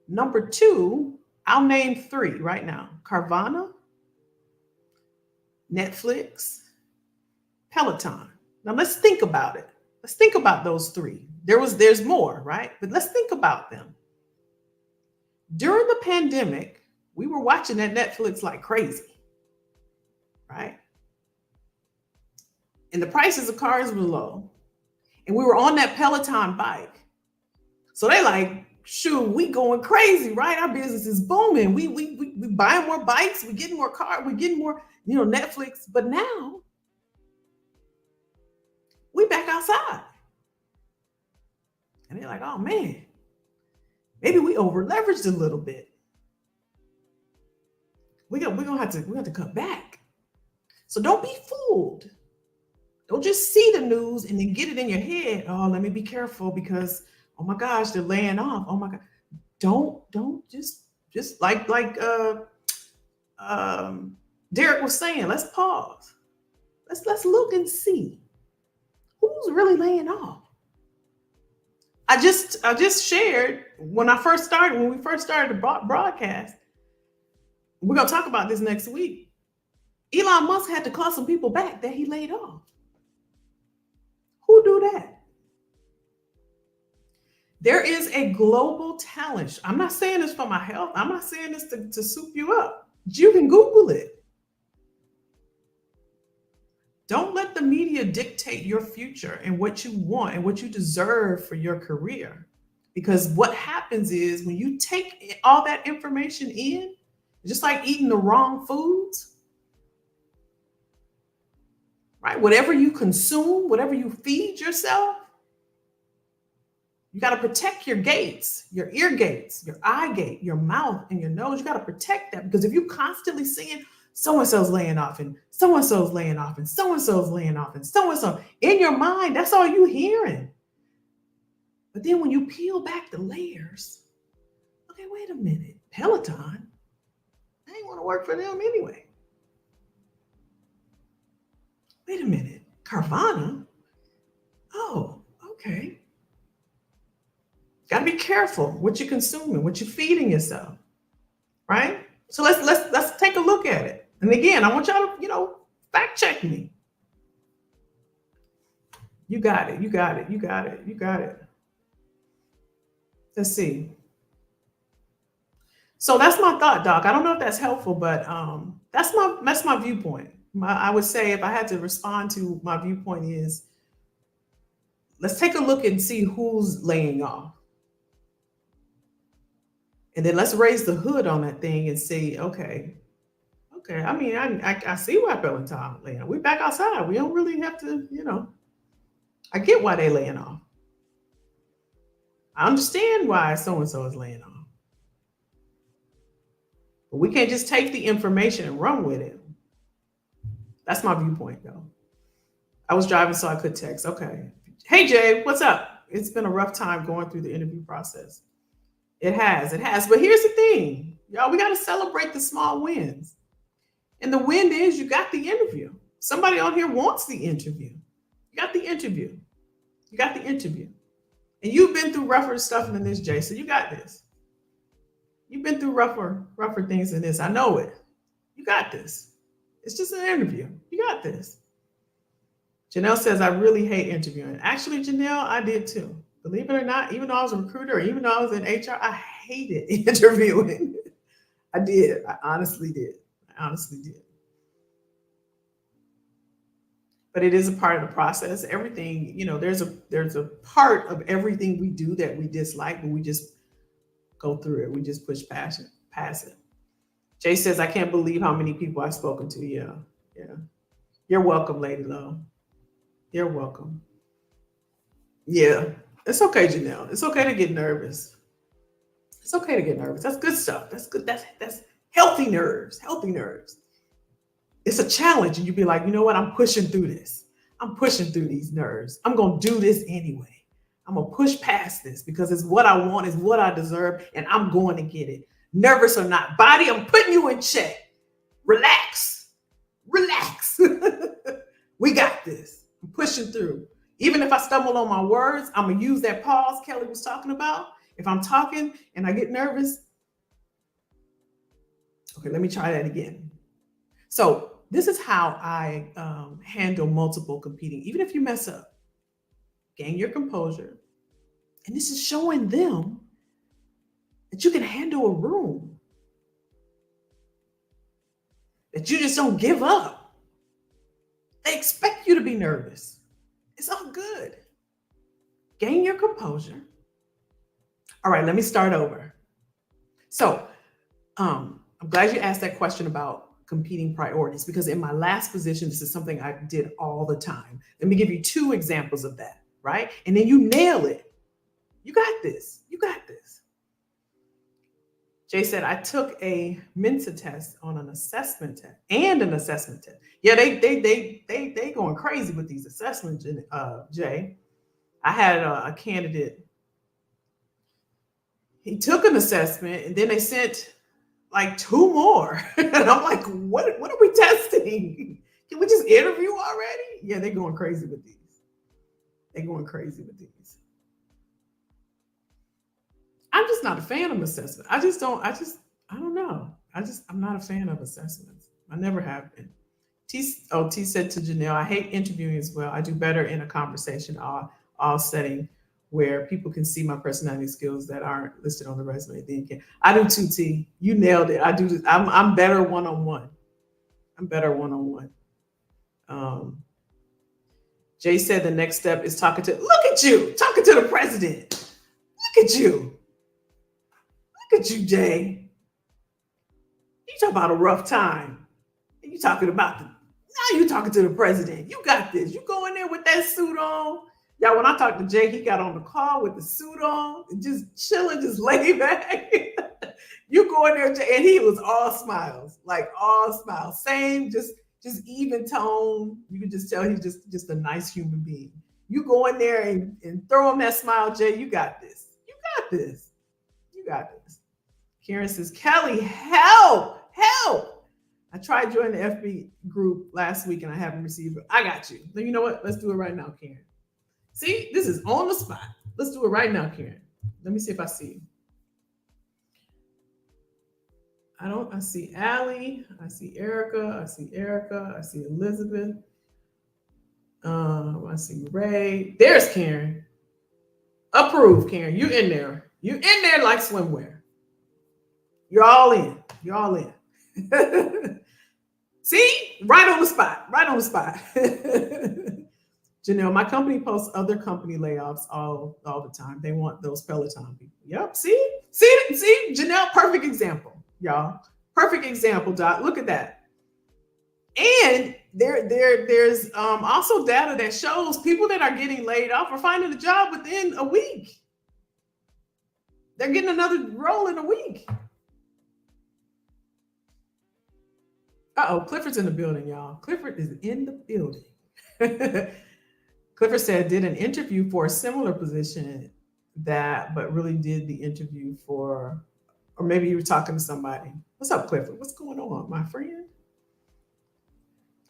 Number 2, I'll name 3 right now. Carvana, Netflix, Peloton. Now let's think about it. Let's think about those 3. There's more, right? But let's think about them. During the pandemic, we were watching that Netflix like crazy, right? And the prices of cars were low. And we were on that Peloton bike. So they like, shoot, we going crazy, right? Our business is booming. We buying more bikes, we getting more cars, we getting more, Netflix. But now we back outside. And they're like, oh man, maybe we over leveraged a little bit. We're gonna have to cut back. So don't be fooled. Don't just see the news and then get it in your head. Oh, let me be careful because, oh my gosh, they're laying off. Oh my God. Don't just like Derek was saying, let's pause. Let's look and see who's really laying off. I just shared when we first started the broadcast. We're gonna talk about this next week. Elon Musk had to call some people back that he laid off. Who do that? There is a global talent. I'm not saying this for my health. I'm not saying this to soup you up. You can Google it. Don't let the media dictate your future and what you want and what you deserve for your career. Because what happens is when you take all that information in, just like eating the wrong foods, right? Whatever you consume, whatever you feed yourself, you got to protect your gates, your ear gates, your eye gate, your mouth, and your nose. You got to protect that because if you constantly seeing so and so's laying off and so and so's laying off and so and so's laying off and so and so in your mind, that's all you hearing. But then when you peel back the layers, okay, wait a minute, Peloton, I ain't want to work for them anyway. Wait a minute, Carvana, oh, okay. Got to be careful what you're consuming, what you're feeding yourself, right? So let's take a look at it. And again, I want y'all to, fact check me. You got it. You got it. You got it. You got it. Let's see. So that's my thought, Doc. I don't know if that's helpful, but that's my viewpoint. I would say if I had to respond to my viewpoint is, let's take a look and see who's laying off. And then let's raise the hood on that thing and see, okay. I mean, I see why Peloton laying off. We're back outside. We don't really have to, I get why they laying off. I understand why so-and-so is laying off. But we can't just take the information and run with it. That's my viewpoint, though. I was driving, so I could text. Okay. Hey, Jay, what's up? It's been a rough time going through the interview process. It has. But here's the thing, y'all, we got to celebrate the small wins. And the win is you got the interview. Somebody on here wants the interview. You got the interview. And you've been through rougher stuff than this, Jay, so you got this. You've been through rougher things than this. I know it. You got this. It's just an interview. You got this. Janelle says, I really hate interviewing. Actually, Janelle, I did too. Believe it or not, even though I was a recruiter, even though I was in HR, I hated interviewing. I did. I honestly did. But it is a part of the process. Everything, there's a part of everything we do that we dislike, but we just go through it. We just push past it. Jay says, I can't believe how many people I've spoken to. Yeah. You're welcome, Lady Low. You're welcome. Yeah. It's okay, Janelle. It's okay to get nervous. That's good stuff. That's good. That's healthy nerves. It's a challenge. And you'd be like, you know what? I'm pushing through this. I'm pushing through these nerves. I'm going to do this anyway. I'm going to push past this because it's what I want, it's what I deserve, and I'm going to get it. Nervous or not. Body, I'm putting you in check. Relax. We got this. I'm pushing through. Even if I stumble on my words, I'm going to use that pause Kelly was talking about. If I'm talking and I get nervous, okay, let me try that again. So this is how I handle multiple competing. Even if you mess up, gain your composure. And this is showing them that you can handle a room, that you just don't give up. They expect you to be nervous. It's all good. Gain your composure. All right, let me start over. So I'm glad you asked that question about competing priorities, because in my last position, this is something I did all the time. Let me give you 2 examples of that, right? And then you nail it. You got this. Jay said, I took a Mensa test on an assessment test and an assessment test. Yeah, they going crazy with these assessments, Jay. I had a candidate. He took an assessment and then they sent like 2 more. And I'm like, what are we testing? Can we just interview already? Yeah, they're going crazy with these. I'm just not a fan of assessment. I don't know. I'm not a fan of assessments. I never have been. T said to Janelle, I hate interviewing as well. I do better in a conversation, all setting where people can see my personality skills that aren't listed on the resume. I do too, T. You nailed it. I do. I'm better one-on-one. Jay said the next step is talking to the president. Look at you, Jay. You talk about a rough time. And you talking about now you talking to the president. You got this. You go in there with that suit on. Y'all, when I talked to Jay, he got on the call with the suit on, and just chilling, just laid back. You go in there, Jay, and he was all smiles, like all smiles. Same, just even tone. You can just tell he's just a nice human being. You go in there and throw him that smile, Jay. You got this. You got this. You got this. Karen says, Kelli, help. I tried joining the FB group last week and I haven't received it. I got you. You know what? Let's do it right now, Karen. See, this is on the spot. Let's do it right now, Karen. Let me see if I see you. I see Allie. I see Erica. I see Elizabeth. I see Ray. There's Karen. Approved, Karen. You in there. You in there like swimwear. You're all in. See? Right on the spot. Janelle, my company posts other company layoffs all the time. They want those Peloton people. Yep. See, Janelle, perfect example, y'all. Perfect example, Doc. Look at that. And there's also data that shows people that are getting laid off are finding a job within a week. They're getting another role in a week. Clifford's in the building, y'all. Clifford is in the building. Clifford said, did an interview for a similar position but really did the interview for, or maybe you were talking to somebody. What's up, Clifford? What's going on, my friend?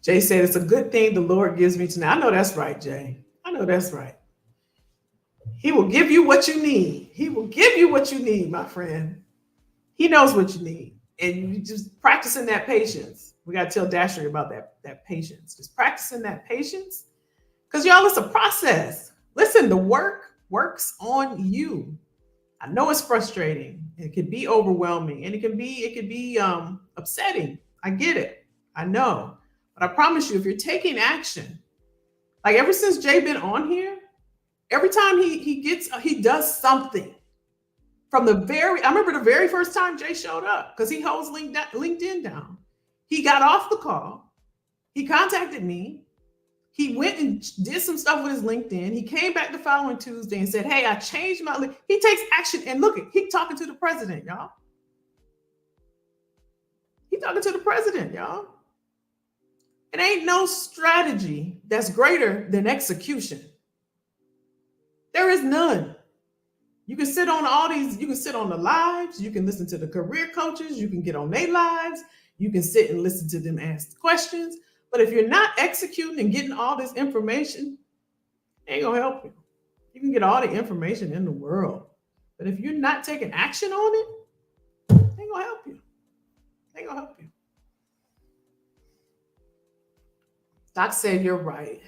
Jay said, it's a good thing the Lord gives me tonight. I know that's right, Jay. I know that's right. He will give you what you need. He will give you what you need, my friend. He knows what you need. And you just practicing that patience. We got to tell Dasher about that patience. Just practicing that patience. Because y'all, it's a process. Listen, the work works on you. I know it's frustrating. It can be overwhelming, and it can be upsetting. I get it. I know. But I promise you, if you're taking action, like ever since Jay been on here, every time he does something. I remember the very first time Jay showed up, because he holds LinkedIn down. He got off the call. He contacted me. He went and did some stuff with his LinkedIn. He came back the following Tuesday and said, hey, I changed my LinkedIn. He takes action, and look, he talking to the president, y'all. He talking to the president, y'all. It ain't no strategy that's greater than execution. There is none. You can sit on you can sit on the lives, you can listen to the career coaches, you can get on their lives, you can sit and listen to them ask questions. But if you're not executing and getting all this information, it ain't gonna help you. You can get all the information in the world, but if you're not taking action on it, it ain't gonna help you. It ain't gonna help you. Doc said you're right.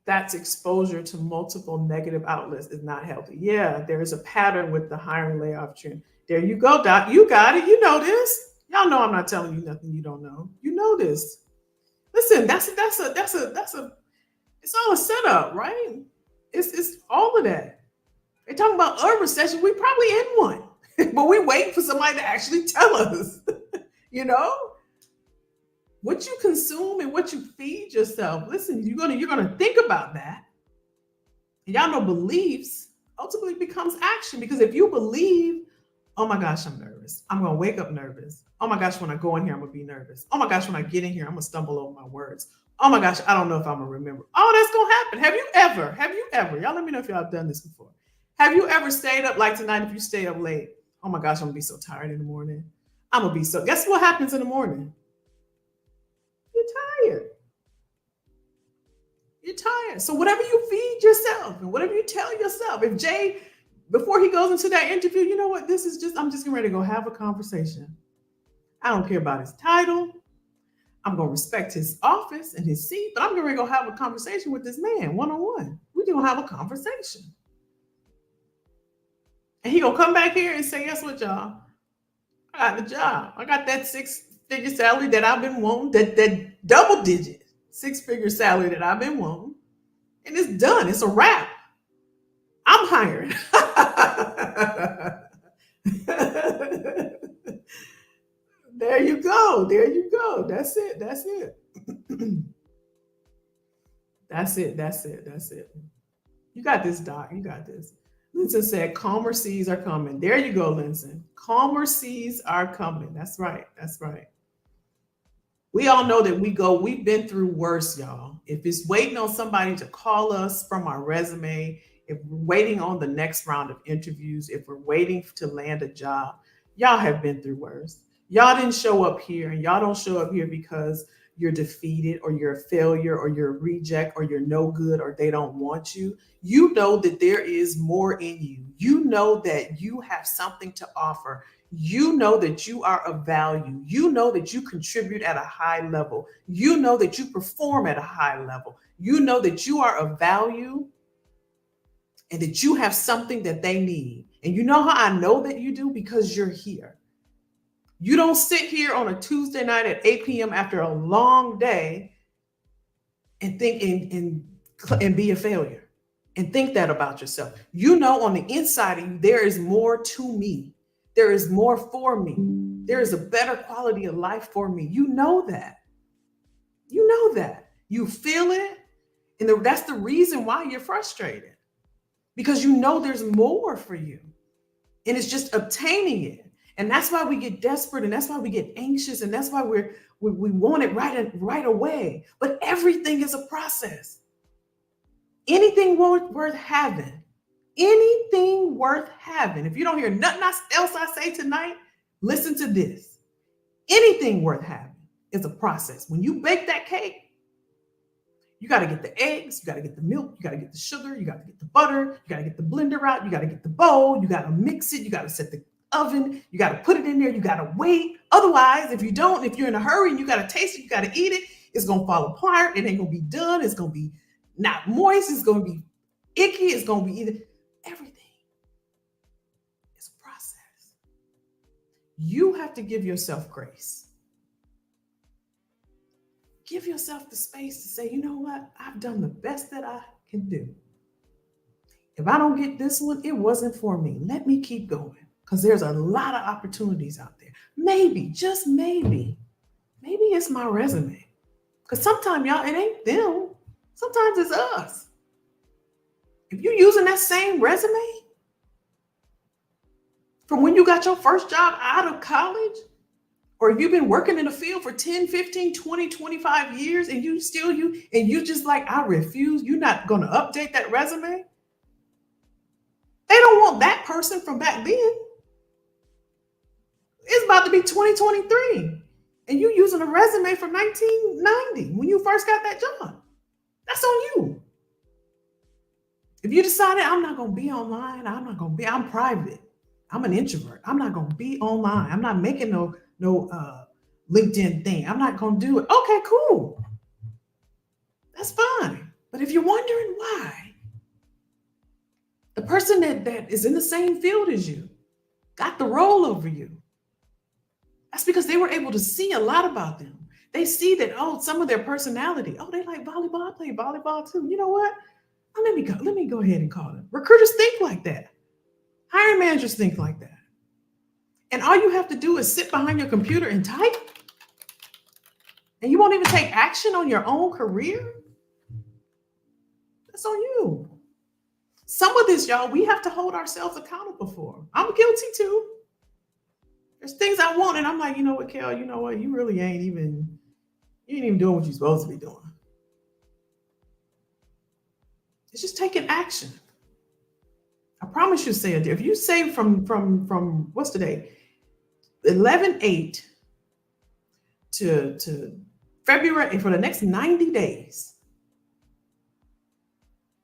That's exposure to multiple negative outlets is not healthy. Yeah, there is a pattern with the hiring layoff trend. There you go, Doc. You got it. You know this. Y'all know I'm not telling you nothing you don't know. You know this. Listen, that's a it's all a setup, right? It's all of that. They talking about a recession. We probably in one, but we waiting for somebody to actually tell us. You know, what you consume and what you feed yourself. Listen, you're gonna think about that. And y'all know beliefs ultimately becomes action, because if you believe, oh my gosh, I'm nervous. I'm gonna wake up nervous. Oh my gosh, when I go in here, I'm gonna be nervous. Oh my gosh, when I get in here, I'm gonna stumble over my words. Oh my gosh, I don't know if I'm gonna remember. Oh, that's gonna happen. Have you ever? Y'all let me know if y'all have done this before. Have you ever stayed up like tonight? If you stay up late, oh my gosh, I'm gonna be so tired in the morning. Guess what happens in the morning? You're tired. So whatever you feed yourself and whatever you tell yourself, if Jay, before he goes into that interview, you know what? I'm just getting ready to go have a conversation. I don't care about his title. I'm going to respect his office and his seat, but I'm going to go have a conversation with this man one-on-one. We're going to have a conversation. And he going to come back here and say, guess what, y'all? I got the job. I got that 6-figure salary that I've been wanting, that double-digit 6-figure salary that I've been wanting. and it's done. It's a wrap. I'm hiring. There you go. There you go. That's it. That's it. That's it. That's it. That's it. You got this, Doc. You got this. Linson said, calmer seas are coming. There you go, Linson. Calmer seas are coming. That's right. That's right. We all know that we've been through worse, y'all. If it's waiting on somebody to call us from our resume, if we're waiting on the next round of interviews, if we're waiting to land a job, y'all have been through worse. Y'all didn't show up here, and y'all don't show up here because you're defeated or you're a failure or you're a reject or you're no good or they don't want you. You know that there is more in you. You know that you have something to offer. You know that you are of value. You know that you contribute at a high level. You know that you perform at a high level. You know that you are of value and that you have something that they need. And you know how I know that you do? Because you're here. You don't sit here on a Tuesday night at 8 p.m. after a long day and think and be a failure and think that about yourself. You know, on the inside of you, there is more to me. There is more for me. There is a better quality of life for me. You know that. You know that. You feel it. And that's the reason why you're frustrated. Because you know there's more for you. And it's just obtaining it. And that's why we get desperate, and that's why we get anxious, and that's why we want it right away. But everything is a process. Anything worth having, anything worth having. If you don't hear nothing else I say tonight, listen to this. Anything worth having is a process. When you bake that cake, you got to get the eggs, you got to get the milk, you got to get the sugar, you got to get the butter, you got to get the blender out, you got to get the bowl, you got to mix it, you got to set the oven, you got to put it in there, you got to wait. Otherwise, if you're in a hurry and you got to taste it, you got to eat it, it's going to fall apart. It ain't going to be done. It's going to be not moist. It's going to be icky. It's going to be either everything. It's a process. You have to give yourself grace. Give yourself the space to say, you know what? I've done the best that I can do. If I don't get this one, it wasn't for me. Let me keep going. Because there's a lot of opportunities out there. Maybe, just maybe it's my resume. Because sometimes, y'all, it ain't them. Sometimes it's us. If you're using that same resume from when you got your first job out of college, or if you've been working in the field for 10, 15, 20, 25 years, and you just like, I refuse, you're not going to update that resume. They don't want that person from back then. It's about to be 2023, and you using a resume from 1990 when you first got that job. That's on you. If you decided I'm not going to be online, I'm private. I'm an introvert. I'm not going to be online. I'm not making no LinkedIn thing. I'm not going to do it. Okay, cool. That's fine. But if you're wondering why, the person that is in the same field as you got the role over you, that's because they were able to see a lot about them. They see that, some of their personality. Oh, they like volleyball. I play volleyball too. You know what? Let me go ahead and call them. Recruiters think like that. Hiring managers think like that. And all you have to do is sit behind your computer and type. And you won't even take action on your own career. That's on you. Some of this, y'all, we have to hold ourselves accountable for. I'm guilty too. There's things I want, and I'm like, you know what, Kel, you know what? You really ain't even doing what you're supposed to be doing. It's just taking action. I promise you, Sayed, if you say from what's today, 11/8 to February, for the next 90 days,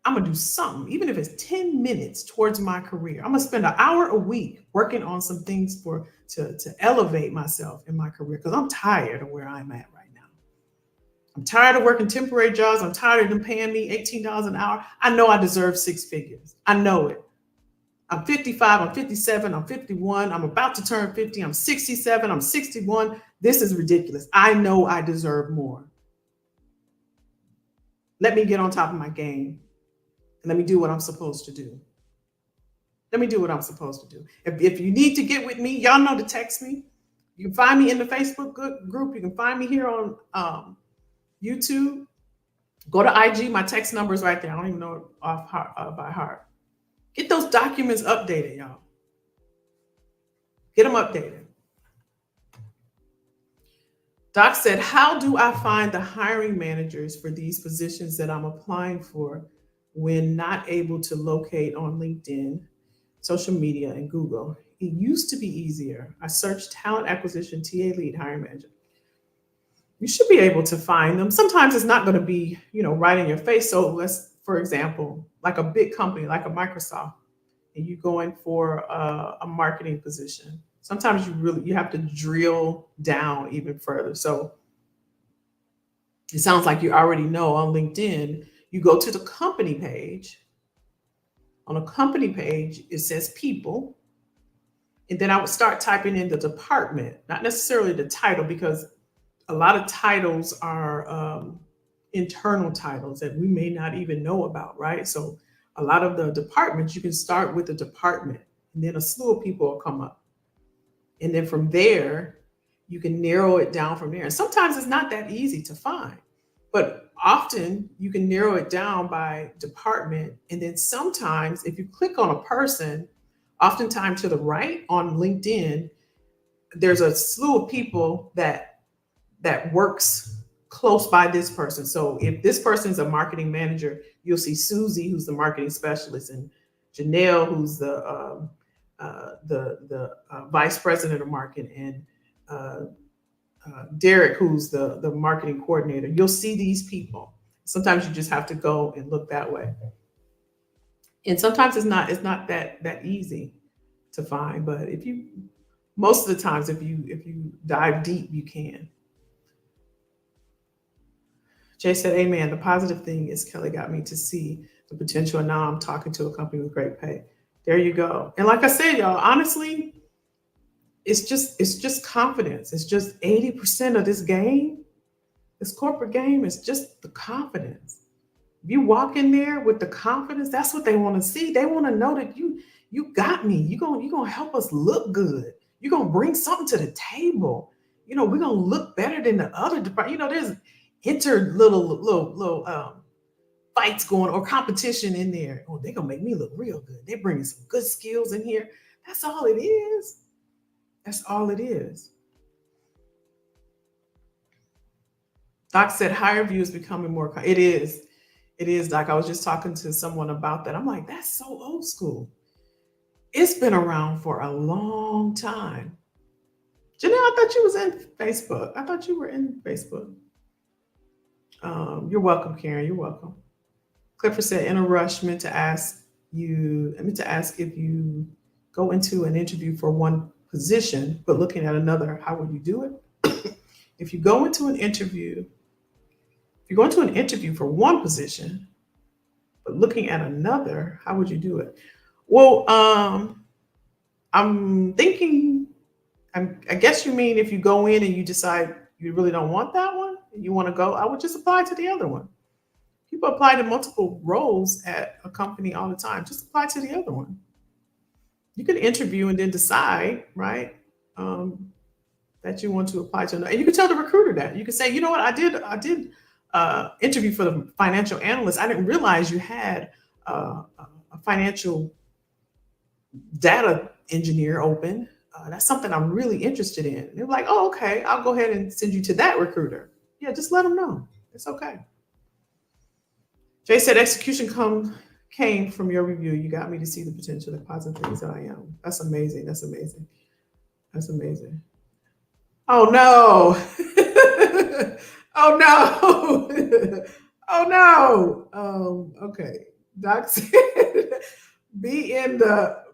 I'm gonna do something, even if it's 10 minutes towards my career. I'm gonna spend an hour a week working on some things to elevate myself in my career, because I'm tired of where I'm at right now. I'm tired of working temporary jobs. I'm tired of them paying me $18 an hour. I know I deserve six figures. I know it. I'm 55, I'm 57, I'm 51, I'm about to turn 50, I'm 67, I'm 61. This is ridiculous. I know I deserve more. Let me get on top of my game. and let me do what I'm supposed to do. Let me do what I'm supposed to do. If you need to get with me, y'all know to text me. You can find me in the Facebook group. You can find me here on YouTube. Go to IG. My text number is right there. I don't even know it by heart. Get those documents updated, y'all. Get them updated. Doc said, how do I find the hiring managers for these positions that I'm applying for when not able to locate on LinkedIn, social media, and Google? It used to be easier. I searched talent acquisition, TA lead, hiring manager. You should be able to find them. Sometimes it's not going to be, right in your face. So let's, for example, like a big company, like a Microsoft, and you go in for a marketing position. Sometimes you have to drill down even further. So it sounds like you already know on LinkedIn, you go to the company page. On a company page, it says people. And then I would start typing in the department, not necessarily the title, because a lot of titles are internal titles that we may not even know about, right? So a lot of the departments, you can start with the department, and then a slew of people will come up. And then from there, you can narrow it down from there. And sometimes it's not that easy to find, but often you can narrow it down by department. And then sometimes if you click on a person, oftentimes to the right on LinkedIn, there's a slew of people that works close by this person. So if this person is a marketing manager, you'll see Susie, who's the marketing specialist, and Janelle, who's the vice president of marketing, and Derek, who's the marketing coordinator. You'll see these people. Sometimes you just have to go and look that way. And sometimes it's not that easy to find, but most of the times, if you dive deep, you can. Jay said, amen. The positive thing is Kelly got me to see the potential, and now I'm talking to a company with great pay. There you go. And like I said, y'all, honestly, it's just confidence. It's just 80% of this game, this corporate game, is just the confidence. If you walk in there with the confidence, that's what they want to see. They want to know that you got me. You're gonna help us look good. You're gonna bring something to the table. We're gonna look better than the other department. There's little fights going or competition in there. Oh, they're gonna make me look real good. They're bringing some good skills in here. That's all it is. That's all it is. Doc said higher view is becoming more. It is, Doc. I was just talking to someone about that. I'm like, that's so old school. It's been around for a long time. Janelle, I thought you was in Facebook. I thought you were in Facebook. You're welcome, Karen. You're welcome. Clifford said, in a rush, meant to ask if you go into an interview for one position, but looking at another, how would you do it? If you go into an interview for one position, but looking at another, how would you do it? Well, I'm thinking, I guess you mean if you go in and you decide you really don't want that one, and you want to go, I would just apply to the other one. People apply to multiple roles at a company all the time. Just apply to the other one. You can interview and then decide, right, that you want to apply to another. And you can tell the recruiter that. You can say, you know what, I did interview for the financial analyst. I didn't realize you had a financial data engineer open. That's something I'm really interested in. They're like, oh, okay, I'll go ahead and send you to that recruiter. Yeah, just let them know. It's okay. Jay said, execution came from your review. You got me to see the potential and positive things that I am. That's amazing. That's amazing. That's amazing. Oh, no. Oh, no. Oh, no. Okay. Doc said, be in that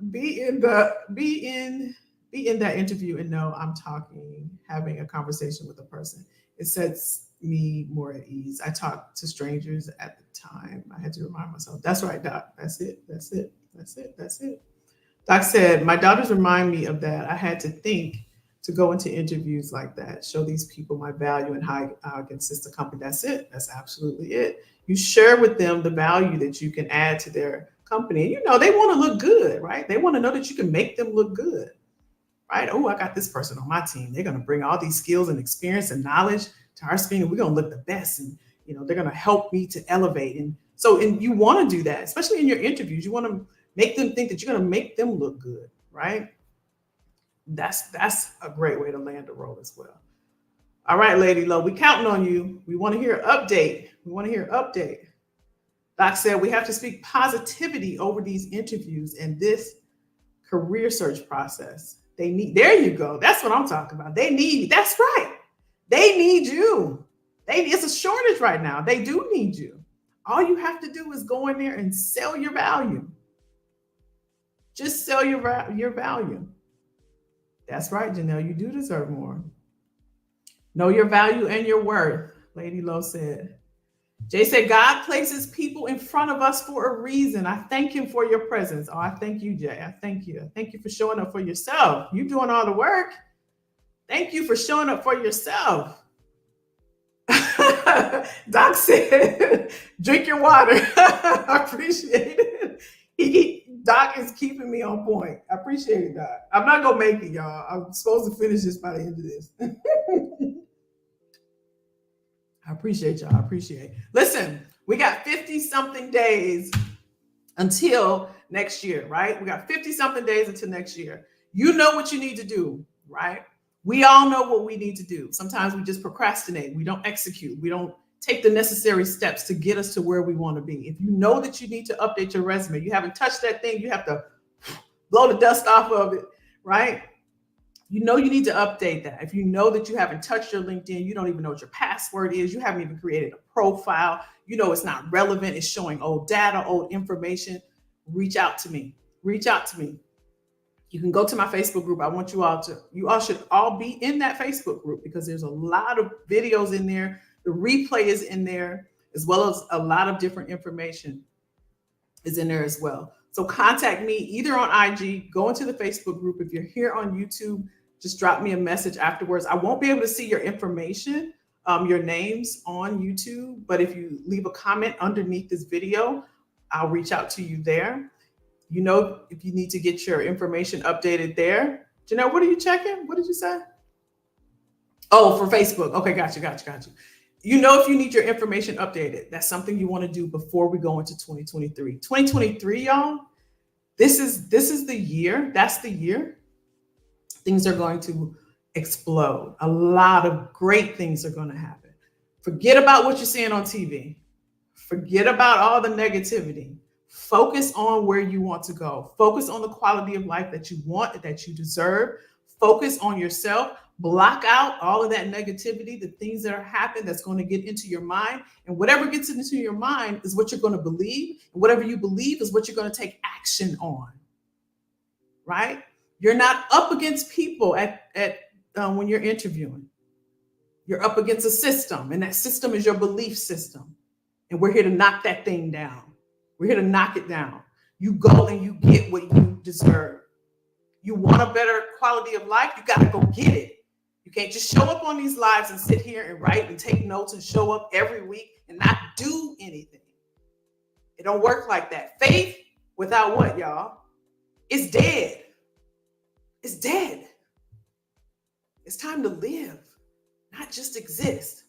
interview and know I'm having a conversation with a person. It sets me more at ease. I talked to strangers at the time. I had to remind myself. That's right, Doc. That's it. Doc said, my daughters remind me of that. I had to think to go into interviews like that. Show these people my value and how I can assist the company. That's it. That's absolutely it. You share with them the value that you can add to their company. And, you know, they want to look good, right? They want to know that you can make them look good, right? Oh, I got this person on my team. They're going to bring all these skills and experience and knowledge to our screen, and we're going to look the best. And, you know, they're going to help me to elevate. And so, and you want to do that, especially in your interviews. You want to make them think that you're going to make them look good, right? That's a great way to land a role as well. All right, Lady Low, we counting on you. We want to hear an update. We want to hear an update. Doc said we have to speak positivity over these interviews and this career search process. They need, there you go. That's what I'm talking about. They need, that's right. They need you. It's a shortage right now. They do need you. All you have to do is go in there and sell your value. Just sell your value. That's right, Janelle. You do deserve more. Know your value and your worth, Lady Low said. Jay said, God places people in front of us for a reason. I thank him for your presence. Oh, I thank you, Jay. I thank you. I thank you for showing up for yourself. You doing all the work. Thank you for showing up for yourself. Doc said, drink your water. I appreciate it. Doc is keeping me on point. I appreciate it, Doc. I'm not going to make it, y'all. I'm supposed to finish this by the end of this. I appreciate y'all. I appreciate it. Listen, we got 50 something days until next year, right? We got 50 something days until next year. You know what you need to do, right? We all know what we need to do. Sometimes we just procrastinate. We don't execute. We don't take the necessary steps to get us to where we want to be. If you know that you need to update your resume, you haven't touched that thing, you have to blow the dust off of it, right? You know you need to update that. If you know that you haven't touched your LinkedIn, you don't even know what your password is, you haven't even created a profile, you know it's not relevant, it's showing old data, old information, reach out to me. Reach out to me. You can go to my Facebook group. I want you all should all be in that Facebook group because there's a lot of videos in there. The replay is in there, as well as a lot of different information is in there as well. So contact me either on IG, go into the Facebook group. If you're here on YouTube, just drop me a message afterwards. I won't be able to see your information, your names on YouTube, but if you leave a comment underneath this video, I'll reach out to you there. You know, if you need to get your information updated there. Janelle, what are you checking? What did you say? Oh, for Facebook. Okay, got you. You know, if you need your information updated, that's something you want to do before we go into 2023. 2023, y'all, this is the year. That's the year. Things are going to explode. A lot of great things are going to happen. Forget about what you're seeing on TV. Forget about all the negativity. Focus on where you want to go. Focus on the quality of life that you want, that you deserve. Focus on yourself. Block out all of that negativity, the things that are happening that's going to get into your mind. And whatever gets into your mind is what you're going to believe. And whatever you believe is what you're going to take action on. Right? You're not up against people when you're interviewing. You're up against a system, and that system is your belief system. And we're here to knock that thing down. We're here to knock it down. You go and you get what you deserve. You want a better quality of life? You got to go get it. You can't just show up on these lives and sit here and write and take notes and show up every week and not do anything. It don't work like that. Faith without what, y'all? It's dead. It's dead. It's time to live, not just exist.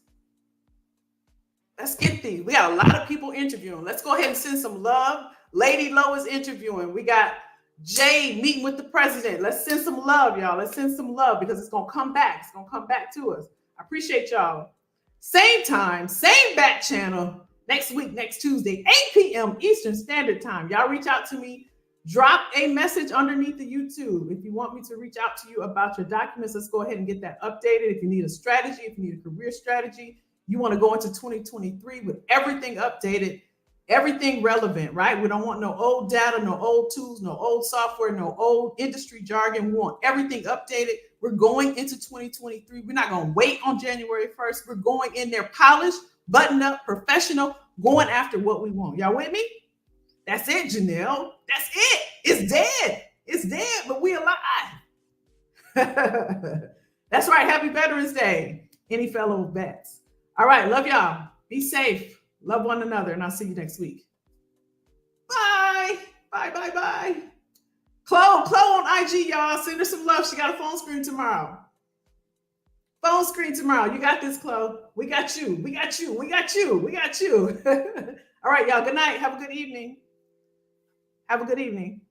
Let's get these. We got a lot of people interviewing. Let's go ahead and send some love. Lady Low is interviewing. We got Jay meeting with the president. Let's send some love, y'all. Let's send some love because it's going to come back. It's going to come back to us. I appreciate y'all. Same time, same back channel next week, next Tuesday, 8 p.m. Eastern Standard Time. Y'all reach out to me. Drop a message underneath the YouTube. If you want me to reach out to you about your documents, let's go ahead and get that updated. If you need a strategy, if you need a career strategy, you want to go into 2023 with everything updated, everything relevant, right? We don't want no old data, no old tools, no old software, no old industry jargon. We want everything updated. We're going into 2023. We're not going to wait on January 1st. We're going in there polished, buttoned up, professional, going after what we want. Y'all with me? That's it, Janelle. That's it. It's dead. It's dead, but we alive. That's right. Happy Veterans Day. Any fellow vets. All right. Love y'all. Be safe. Love one another. And I'll see you next week. Bye. Bye, bye, bye. Chloe on IG, y'all. Send her some love. She got a phone screen tomorrow. Phone screen tomorrow. You got this, Chloe. We got you. We got you. We got you. We got you. All right, y'all. Good night. Have a good evening. Have a good evening.